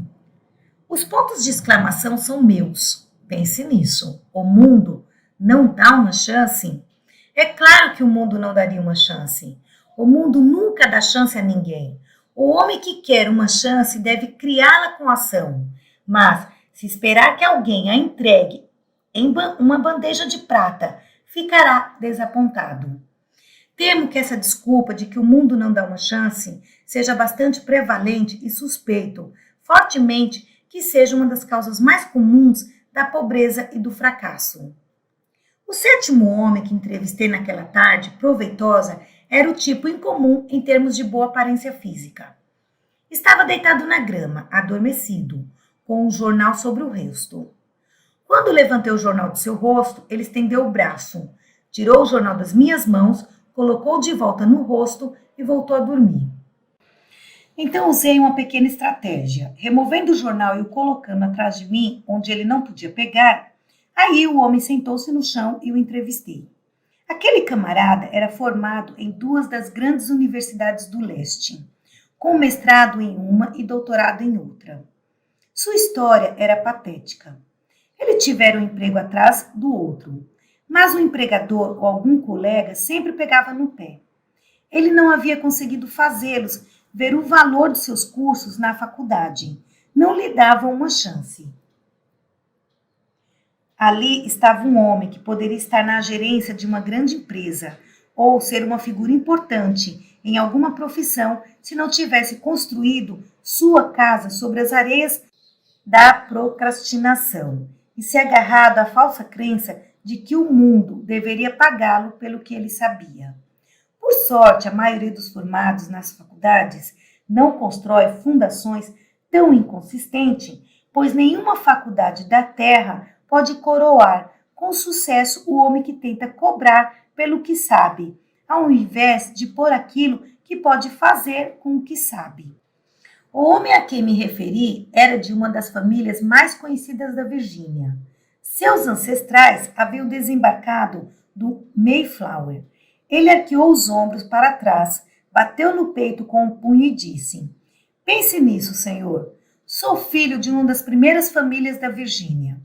Os pontos de exclamação são meus. Pense nisso. O mundo não dá uma chance? É claro que o mundo não daria uma chance. O mundo nunca dá chance a ninguém. O homem que quer uma chance deve criá-la com ação. Mas, se esperar que alguém a entregue em uma bandeja de prata, ficará desapontado. Temo que essa desculpa de que o mundo não dá uma chance seja bastante prevalente e suspeito, fortemente, que seja uma das causas mais comuns da pobreza e do fracasso. O 7º homem que entrevistei naquela tarde proveitosa era o tipo incomum em termos de boa aparência física. Estava deitado na grama, adormecido, com um jornal sobre o rosto. Quando levantei o jornal do seu rosto, ele estendeu o braço, tirou o jornal das minhas mãos, colocou de volta no rosto e voltou a dormir. Então usei uma pequena estratégia, removendo o jornal e o colocando atrás de mim, onde ele não podia pegar. Aí o homem sentou-se no chão e o entrevistei. Aquele camarada era formado em 2 das grandes universidades do leste, com mestrado em uma e doutorado em outra. Sua história era patética. Ele tivera um emprego atrás do outro, mas o empregador ou algum colega sempre pegava no pé. Ele não havia conseguido fazê-los ver o valor de seus cursos na faculdade. Não lhe davam uma chance. Ali estava um homem que poderia estar na gerência de uma grande empresa ou ser uma figura importante em alguma profissão se não tivesse construído sua casa sobre as areias da procrastinação e se agarrado à falsa crença de que o mundo deveria pagá-lo pelo que ele sabia. Por sorte, a maioria dos formados nas faculdades não constrói fundações tão inconsistentes, pois nenhuma faculdade da Terra pode coroar com sucesso o homem que tenta cobrar pelo que sabe, ao invés de pôr aquilo que pode fazer com o que sabe. O homem a quem me referi era de uma das famílias mais conhecidas da Virgínia. Seus ancestrais haviam desembarcado do Mayflower. Ele arqueou os ombros para trás, bateu no peito com o punho e disse: "Pense nisso, senhor. Sou filho de uma das primeiras famílias da Virgínia."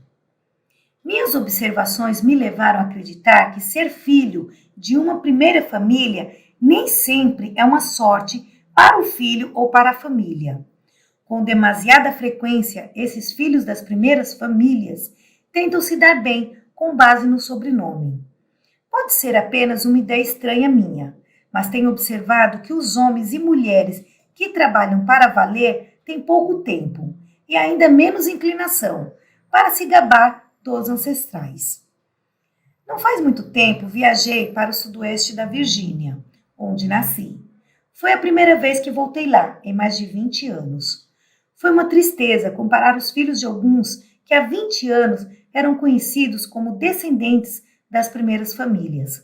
Minhas observações me levaram a acreditar que ser filho de uma primeira família nem sempre é uma sorte para o filho ou para a família. Com demasiada frequência, esses filhos das primeiras famílias tentam se dar bem com base no sobrenome. Pode ser apenas uma ideia estranha minha, mas tenho observado que os homens e mulheres que trabalham para valer têm pouco tempo e ainda menos inclinação para se gabar dos ancestrais. Não faz muito tempo viajei para o sudoeste da Virgínia, onde nasci. Foi a primeira vez que voltei lá, em mais de 20 anos. Foi uma tristeza comparar os filhos de alguns que há 20 anos eram conhecidos como descendentes das primeiras famílias,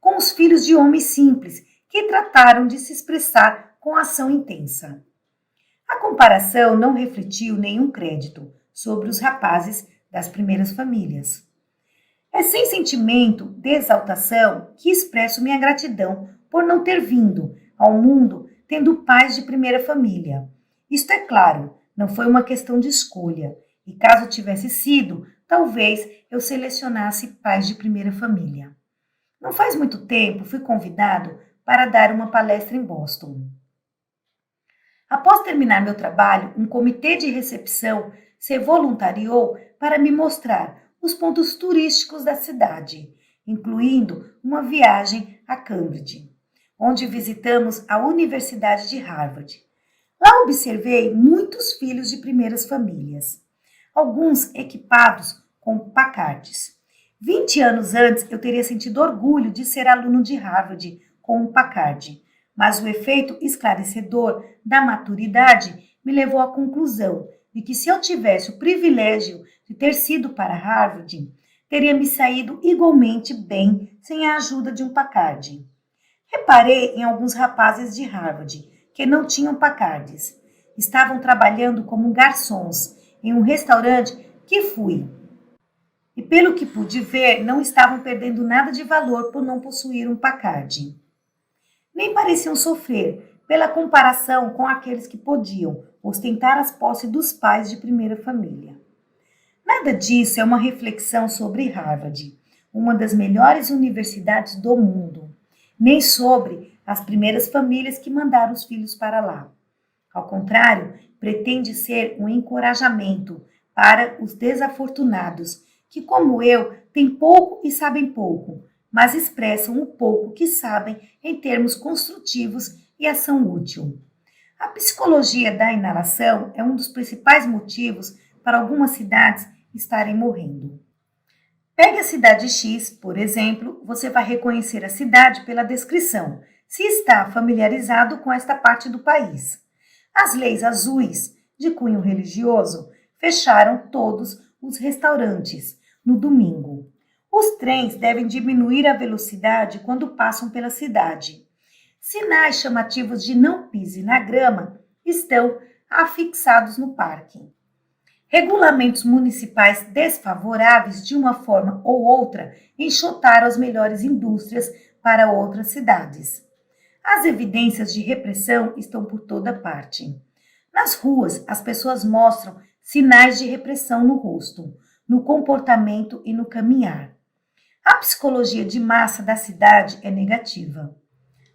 com os filhos de homens simples que trataram de se expressar com ação intensa. A comparação não refletiu nenhum crédito sobre os rapazes das primeiras famílias. É sem sentimento de exaltação que expresso minha gratidão por não ter vindo ao mundo tendo pais de primeira família. Isto é claro, não foi uma questão de escolha, e caso tivesse sido, talvez eu selecionasse pais de primeira família. Não faz muito tempo fui convidado para dar uma palestra em Boston. Após terminar meu trabalho, um comitê de recepção se voluntariou para me mostrar os pontos turísticos da cidade, incluindo uma viagem a Cambridge, onde visitamos a Universidade de Harvard. Lá observei muitos filhos de primeiras famílias, alguns equipados com Packards. 20 anos antes eu teria sentido orgulho de ser aluno de Harvard com um Packard, mas o efeito esclarecedor da maturidade me levou à conclusão de que se eu tivesse o privilégio de ter sido para Harvard, teria me saído igualmente bem sem a ajuda de um Packard. Reparei em alguns rapazes de Harvard que não tinham Packards. Estavam trabalhando como garçons em um restaurante que fui. E pelo que pude ver, não estavam perdendo nada de valor por não possuir um Packard. Nem pareciam sofrer pela comparação com aqueles que podiam ostentar as posses dos pais de primeira família. Nada disso é uma reflexão sobre Harvard, uma das melhores universidades do mundo, nem sobre as primeiras famílias que mandaram os filhos para lá. Ao contrário, pretende ser um encorajamento para os desafortunados, que, como eu, têm pouco e sabem pouco, mas expressam o pouco que sabem em termos construtivos e ação útil. A psicologia da inalação é um dos principais motivos para algumas cidades estarem morrendo. Pegue a cidade X, por exemplo, você vai reconhecer a cidade pela descrição, se está familiarizado com esta parte do país. As leis azuis, de cunho religioso, fecharam todos os restaurantes no domingo. Os trens devem diminuir a velocidade quando passam pela cidade. Sinais chamativos de não pise na grama estão afixados no parque. Regulamentos municipais desfavoráveis, de uma forma ou outra, enxotaram as melhores indústrias para outras cidades. As evidências de repressão estão por toda parte. Nas ruas, as pessoas mostram sinais de repressão no rosto, no comportamento e no caminhar. A psicologia de massa da cidade é negativa.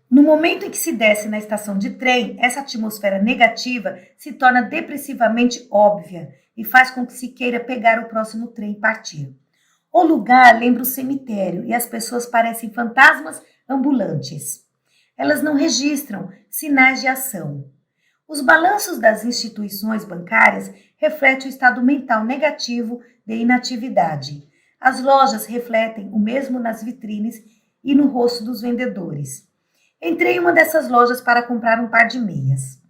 No momento em que se desce na estação de trem, essa atmosfera negativa se torna depressivamente óbvia e faz com que se queira pegar o próximo trem e partir. O lugar lembra o cemitério e as pessoas parecem fantasmas ambulantes. Elas não registram sinais de ação. Os balanços das instituições bancárias refletem o estado mental negativo de inatividade. As lojas refletem o mesmo nas vitrines e no rosto dos vendedores. Entrei em uma dessas lojas para comprar um par de meias.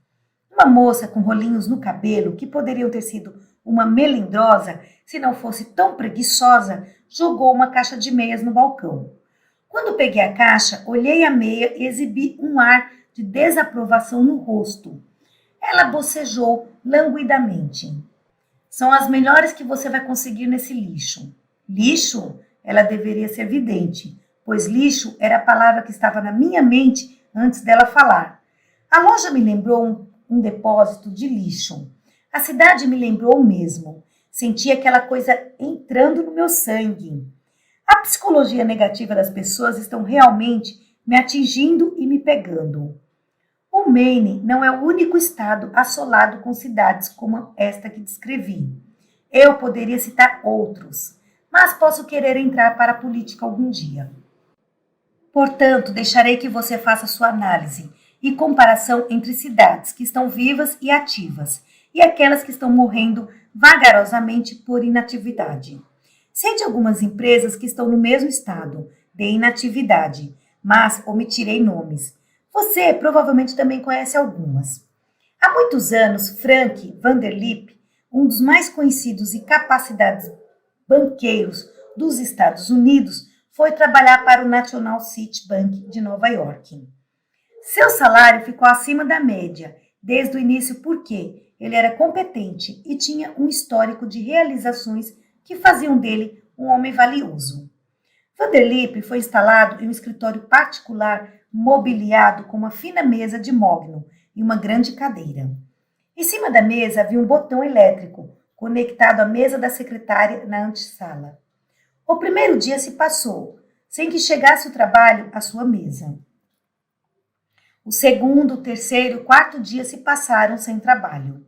Uma moça com rolinhos no cabelo, que poderiam ter sido uma melindrosa se não fosse tão preguiçosa, jogou uma caixa de meias no balcão. Quando peguei a caixa, olhei a meia e exibi um ar de desaprovação no rosto. Ela bocejou languidamente. São as melhores que você vai conseguir nesse lixo. Lixo? Ela deveria ser vidente, pois lixo era a palavra que estava na minha mente antes dela falar. A loja me lembrou um depósito de lixo. A cidade me lembrou o mesmo. Senti aquela coisa entrando no meu sangue. A psicologia negativa das pessoas estão realmente me atingindo e me pegando. O Maine não é o único estado assolado com cidades como esta que descrevi. Eu poderia citar outros, mas posso querer entrar para a política algum dia. Portanto, deixarei que você faça sua análise e comparação entre cidades que estão vivas e ativas e aquelas que estão morrendo vagarosamente por inatividade. Sei de algumas empresas que estão no mesmo estado de inatividade, mas omitirei nomes. Você provavelmente também conhece algumas. Há muitos anos, Frank Vanderlip, um dos mais conhecidos e capacitados banqueiros dos Estados Unidos, foi trabalhar para o National City Bank de Nova York. Seu salário ficou acima da média desde o início porque ele era competente e tinha um histórico de realizações que faziam dele um homem valioso. Vanderlip foi instalado em um escritório particular mobiliado com uma fina mesa de mogno e uma grande cadeira. Em cima da mesa havia um botão elétrico conectado à mesa da secretária na antessala. O primeiro dia se passou, sem que chegasse o trabalho à sua mesa. O segundo, o terceiro e o quarto dia se passaram sem trabalho.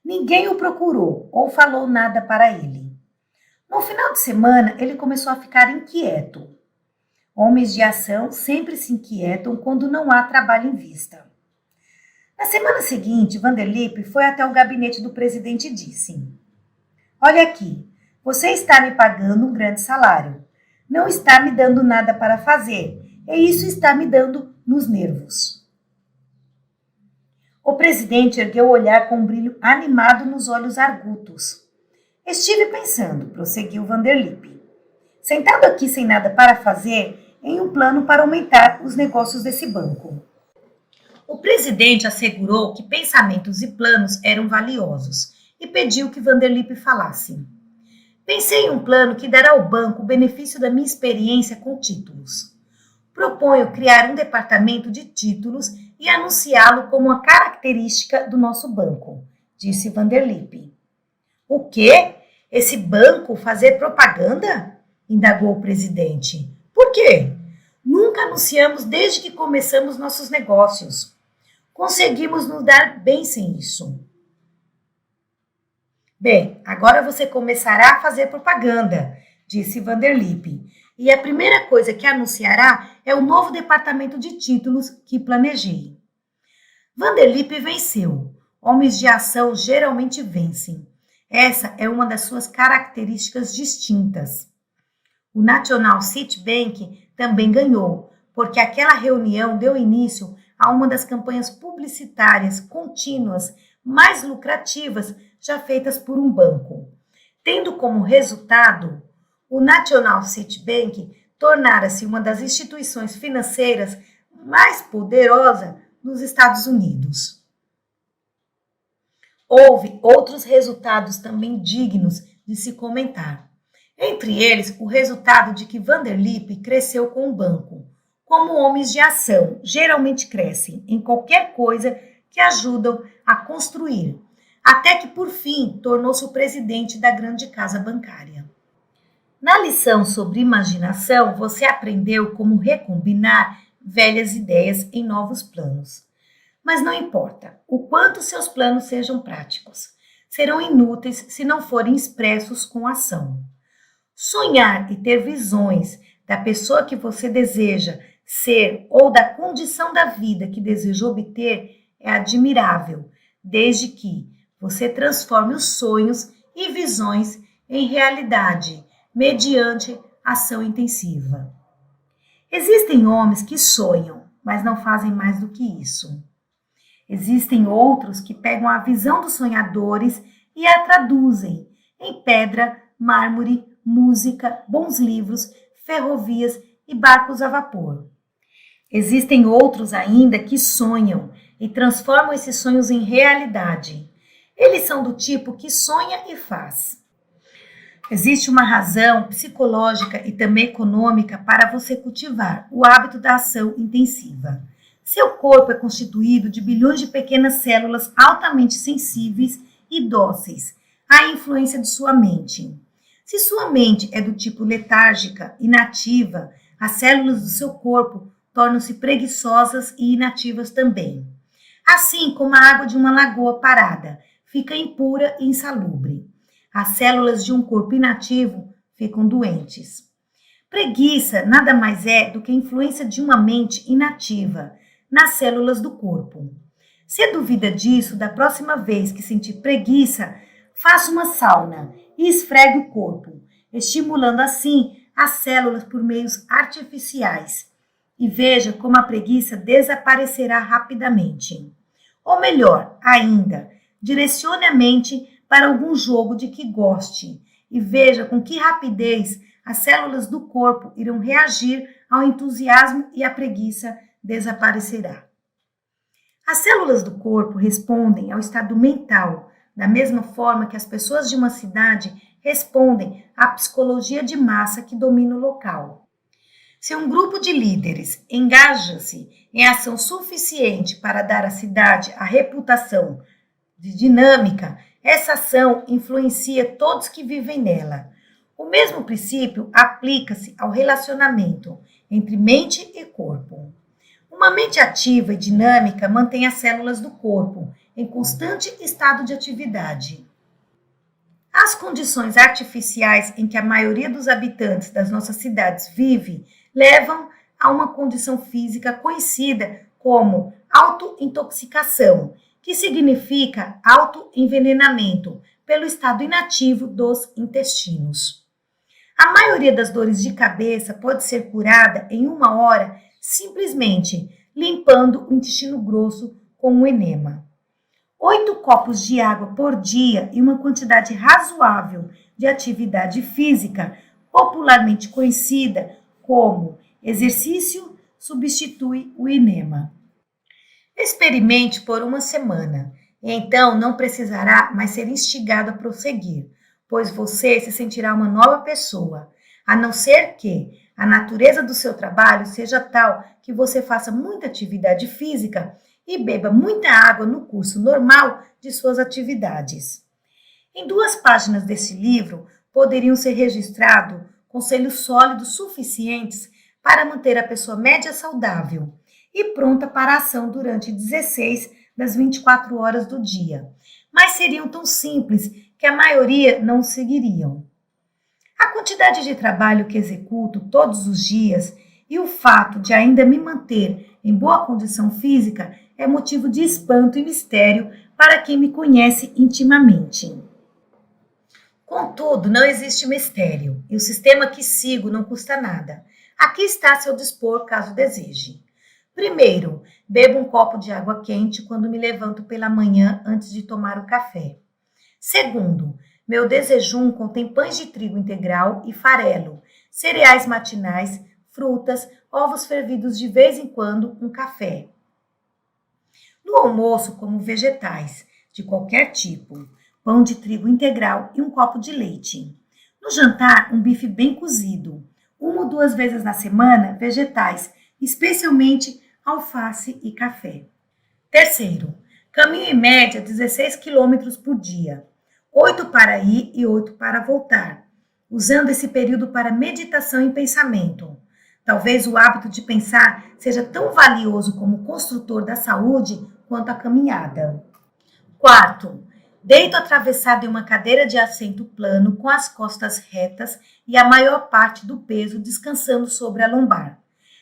Ninguém o procurou ou falou nada para ele. No final de semana, ele começou a ficar inquieto. Homens de ação sempre se inquietam quando não há trabalho em vista. Na semana seguinte, Vanderlip foi até o gabinete do presidente e disse: Olha aqui, você está me pagando um grande salário. Não está me dando nada para fazer, e isso está me dando nos nervos. O presidente ergueu o olhar com um brilho animado nos olhos argutos. Estive pensando, prosseguiu Vanderlip, sentado aqui sem nada para fazer, em um plano para aumentar os negócios desse banco. O presidente assegurou que pensamentos e planos eram valiosos e pediu que Vanderlip falasse. Pensei em um plano que dará ao banco o benefício da minha experiência com títulos. Proponho criar um departamento de títulos e anunciá-lo como uma característica do nosso banco, disse Vanderlip. O quê? Esse banco fazer propaganda? Indagou o presidente. Por quê? Nunca anunciamos desde que começamos nossos negócios. Conseguimos nos dar bem sem isso. Bem, agora você começará a fazer propaganda, disse Vanderlip. E a primeira coisa que anunciará é o novo departamento de títulos que planejei. Vanderlip venceu. Homens de ação geralmente vencem. Essa é uma das suas características distintas. O National City Bank também ganhou, porque aquela reunião deu início a uma das campanhas publicitárias contínuas mais lucrativas já feitas por um banco. Tendo como resultado, o National City Bank tornara-se uma das instituições financeiras mais poderosas dos Estados Unidos. Houve outros resultados também dignos de se comentar. Entre eles, o resultado de que Vanderlip cresceu com o banco, como homens de ação geralmente crescem em qualquer coisa que ajudam a construir, até que, por fim, tornou-se o presidente da grande casa bancária. Na lição sobre imaginação, você aprendeu como recombinar velhas ideias em novos planos. Mas não importa o quanto seus planos sejam práticos, serão inúteis se não forem expressos com ação. Sonhar e ter visões da pessoa que você deseja ser ou da condição da vida que deseja obter é admirável, desde que você transforme os sonhos e visões em realidade, mediante ação intensiva. Existem homens que sonham, mas não fazem mais do que isso. Existem outros que pegam a visão dos sonhadores e a traduzem em pedra, mármore, música, bons livros, ferrovias e barcos a vapor. Existem outros ainda que sonham e transformam esses sonhos em realidade. Eles são do tipo que sonha e faz. Existe uma razão psicológica e também econômica para você cultivar o hábito da ação intensiva. Seu corpo é constituído de bilhões de pequenas células altamente sensíveis e dóceis, a influência de sua mente. Se sua mente é do tipo letárgica, inativa, as células do seu corpo tornam-se preguiçosas e inativas também. Assim como a água de uma lagoa parada fica impura e insalubre. As células de um corpo inativo ficam doentes. Preguiça nada mais é do que a influência de uma mente inativa nas células do corpo. Se duvida disso, da próxima vez que sentir preguiça, faça uma sauna e esfregue o corpo, estimulando assim as células por meios artificiais. E veja como a preguiça desaparecerá rapidamente. Ou melhor, ainda, direcione a mente para algum jogo de que goste e veja com que rapidez as células do corpo irão reagir ao entusiasmo e a preguiça desaparecerá. As células do corpo respondem ao estado mental, da mesma forma que as pessoas de uma cidade respondem à psicologia de massa que domina o local. Se um grupo de líderes engaja-se em ação suficiente para dar à cidade a reputação de dinâmica, essa ação influencia todos que vivem nela. O mesmo princípio aplica-se ao relacionamento entre mente e corpo. Uma mente ativa e dinâmica mantém as células do corpo em constante estado de atividade. As condições artificiais em que a maioria dos habitantes das nossas cidades vive levam a uma condição física conhecida como autointoxicação, que significa autoenvenenamento pelo estado inativo dos intestinos. A maioria das dores de cabeça pode ser curada em 1 hora simplesmente limpando o intestino grosso com um enema. 8 copos de água por dia e uma quantidade razoável de atividade física, popularmente conhecida como exercício, substitui o enema. Experimente por 1 semana e então não precisará mais ser instigado a prosseguir, pois você se sentirá uma nova pessoa, a não ser que a natureza do seu trabalho seja tal que você faça muita atividade física e beba muita água no curso normal de suas atividades. Em 2 páginas desse livro poderiam ser registrados conselhos sólidos suficientes para manter a pessoa média saudável e pronta para a ação durante 16 das 24 horas do dia, mas seriam tão simples que a maioria não seguiriam. A quantidade de trabalho que executo todos os dias e o fato de ainda me manter em boa condição física é motivo de espanto e mistério para quem me conhece intimamente. Contudo, não existe mistério e o sistema que sigo não custa nada. Aqui está a seu dispor caso deseje. Primeiro, bebo um copo de água quente quando me levanto pela manhã antes de tomar o café. Segundo, meu desjejum contém pães de trigo integral e farelo, cereais matinais, frutas, ovos fervidos de vez em quando, um café. No almoço, como vegetais, de qualquer tipo, pão de trigo integral e um copo de leite. No jantar, um bife bem cozido. 1 ou 2 vezes na semana, vegetais, especialmente alface e café. Terceiro, caminho em média 16 quilômetros por dia. 8 para ir e 8 para voltar, usando esse período para meditação e pensamento. Talvez o hábito de pensar seja tão valioso como construtor da saúde quanto a caminhada. Quarto, deito atravessado em uma cadeira de assento plano com as costas retas e a maior parte do peso descansando sobre a lombar.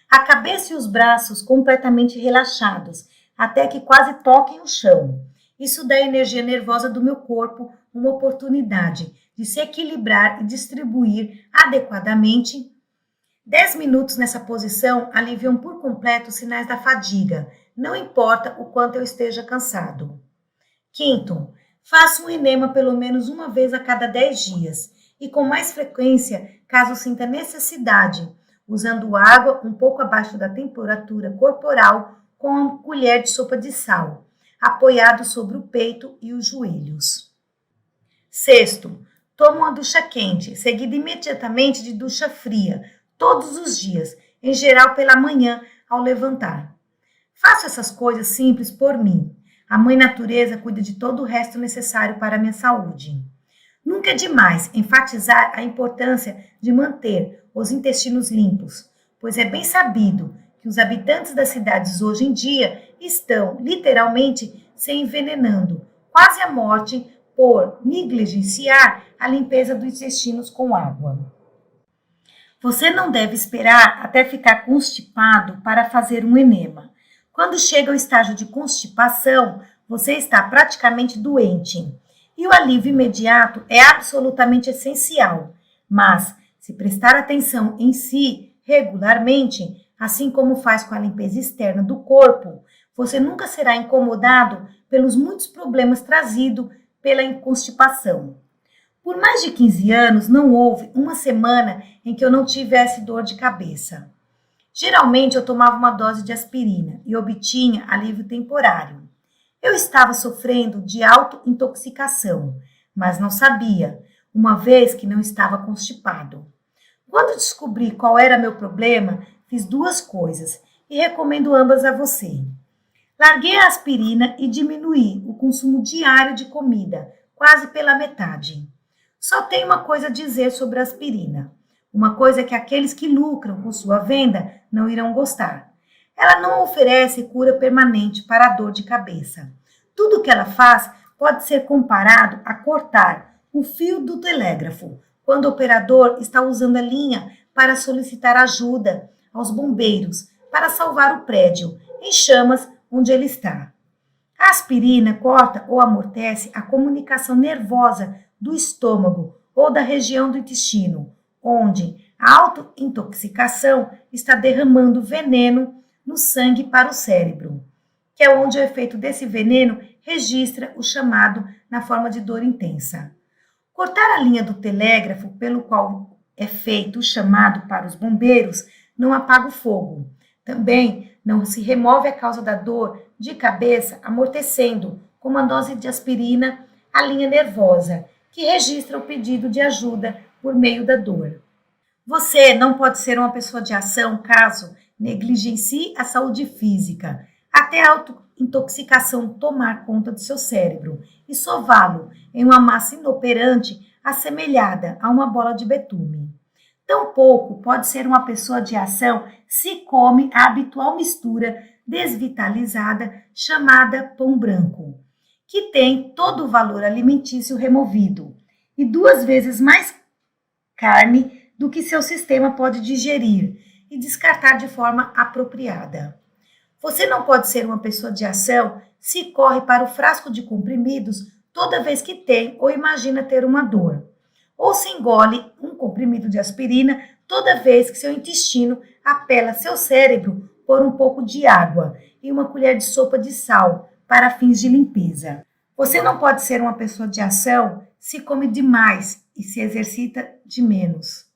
A cabeça e os braços completamente relaxados, até que quase toquem o chão. Isso dá à energia nervosa do meu corpo uma oportunidade de se equilibrar e distribuir adequadamente. 10 minutos nessa posição aliviam por completo os sinais da fadiga, não importa o quanto eu esteja cansado. Quinto, faça um enema pelo menos 1 vez a cada 10 dias e com mais frequência caso sinta necessidade, usando água um pouco abaixo da temperatura corporal com uma colher de sopa de sal, apoiado sobre o peito e os joelhos. Sexto, toma uma ducha quente, seguida imediatamente de ducha fria, todos os dias, em geral pela manhã ao levantar. Faço essas coisas simples por mim. A Mãe Natureza cuida de todo o resto necessário para a minha saúde. Nunca é demais enfatizar a importância de manter os intestinos limpos, pois é bem sabido que os habitantes das cidades hoje em dia estão literalmente se envenenando, quase à morte, por negligenciar a limpeza dos intestinos com água. Você não deve esperar até ficar constipado para fazer um enema. Quando chega ao estágio de constipação, você está praticamente doente. E o alívio imediato é absolutamente essencial. Mas, se prestar atenção em si regularmente, assim como faz com a limpeza externa do corpo, você nunca será incomodado pelos muitos problemas trazidos pela constipação. Por mais de 15 anos, não houve uma semana em que eu não tivesse dor de cabeça. Geralmente, eu tomava uma dose de aspirina e obtinha alívio temporário. Eu estava sofrendo de auto-intoxicação, mas não sabia, uma vez que não estava constipado. Quando descobri qual era meu problema, fiz duas coisas e recomendo ambas a você. Larguei a aspirina e diminuí o consumo diário de comida, quase pela metade. Só tenho uma coisa a dizer sobre a aspirina. Uma coisa que aqueles que lucram com sua venda não irão gostar. Ela não oferece cura permanente para a dor de cabeça. Tudo o que ela faz pode ser comparado a cortar o fio do telégrafo, quando o operador está usando a linha para solicitar ajuda aos bombeiros para salvar o prédio em chamas onde ele está. A aspirina corta ou amortece a comunicação nervosa do estômago ou da região do intestino, onde a autointoxicação está derramando veneno no sangue para o cérebro, que é onde o efeito desse veneno registra o chamado na forma de dor intensa. Cortar a linha do telégrafo pelo qual é feito o chamado para os bombeiros não apaga o fogo. Também não se remove a causa da dor de cabeça amortecendo, com uma dose de aspirina, a linha nervosa, que registra o pedido de ajuda por meio da dor. Você não pode ser uma pessoa de ação caso negligencie a saúde física, até a auto-intoxicação tomar conta do seu cérebro e sová-lo em uma massa inoperante assemelhada a uma bola de betume. Tampouco pode ser uma pessoa de ação se come a habitual mistura desvitalizada chamada pão branco, que tem todo o valor alimentício removido e 2 vezes mais carne do que seu sistema pode digerir e descartar de forma apropriada. Você não pode ser uma pessoa de ação se corre para o frasco de comprimidos toda vez que tem ou imagina ter uma dor, ou se engole um comprimido de aspirina toda vez que seu intestino apela seu cérebro por um pouco de água e uma colher de sopa de sal para fins de limpeza. Você não pode ser uma pessoa de ação se come demais e se exercita de menos.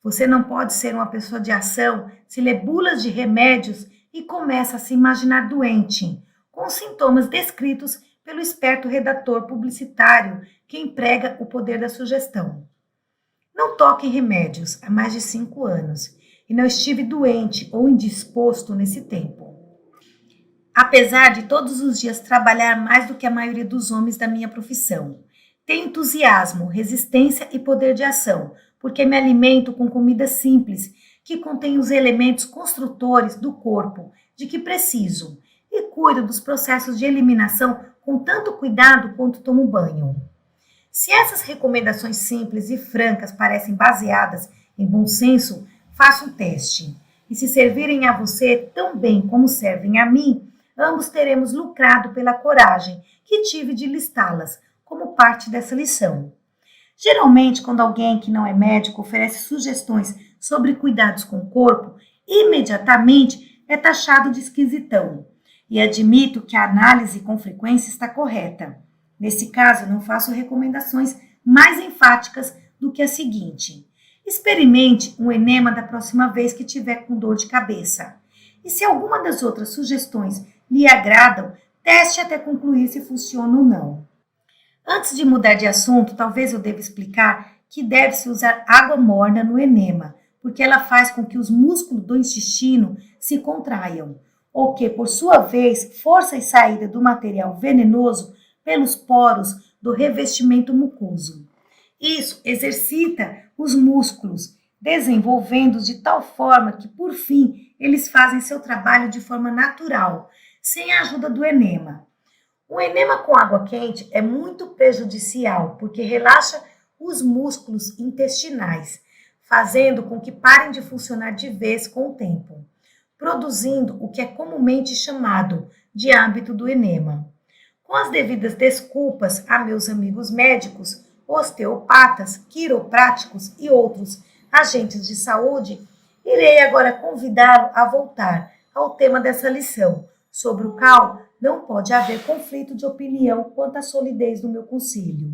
Você não pode ser uma pessoa de ação se lê bulas de remédios e começa a se imaginar doente, com os sintomas descritos pelo esperto redator publicitário que emprega o poder da sugestão. Não toque em remédios há mais de 5 anos e não estive doente ou indisposto nesse tempo. Apesar de todos os dias trabalhar mais do que a maioria dos homens da minha profissão, tenho entusiasmo, resistência e poder de ação, porque me alimento com comida simples, que contém os elementos construtores do corpo de que preciso, e cuido dos processos de eliminação com tanto cuidado quanto tomo banho. Se essas recomendações simples e francas parecem baseadas em bom senso, faça um teste. E se servirem a você tão bem como servem a mim, ambos teremos lucrado pela coragem que tive de listá-las como parte dessa lição. Geralmente, quando alguém que não é médico oferece sugestões sobre cuidados com o corpo, imediatamente é taxado de esquisitão. E admito que a análise com frequência está correta. Nesse caso, não faço recomendações mais enfáticas do que a seguinte: experimente um enema da próxima vez que tiver com dor de cabeça. E se alguma das outras sugestões lhe agradam, teste até concluir se funciona ou não. Antes de mudar de assunto, talvez eu deva explicar que deve-se usar água morna no enema, porque ela faz com que os músculos do intestino se contraiam, ou que, por sua vez, força a saída do material venenoso pelos poros do revestimento mucoso. Isso exercita os músculos, desenvolvendo-os de tal forma que, por fim, eles fazem seu trabalho de forma natural, sem a ajuda do enema. O enema com água quente é muito prejudicial, porque relaxa os músculos intestinais, fazendo com que parem de funcionar de vez com o tempo, produzindo o que é comumente chamado de hábito do enema. Com as devidas desculpas a meus amigos médicos, osteopatas, quiropráticos e outros agentes de saúde, irei agora convidá-lo a voltar ao tema dessa lição, sobre o qual não pode haver conflito de opinião quanto à solidez do meu concílio.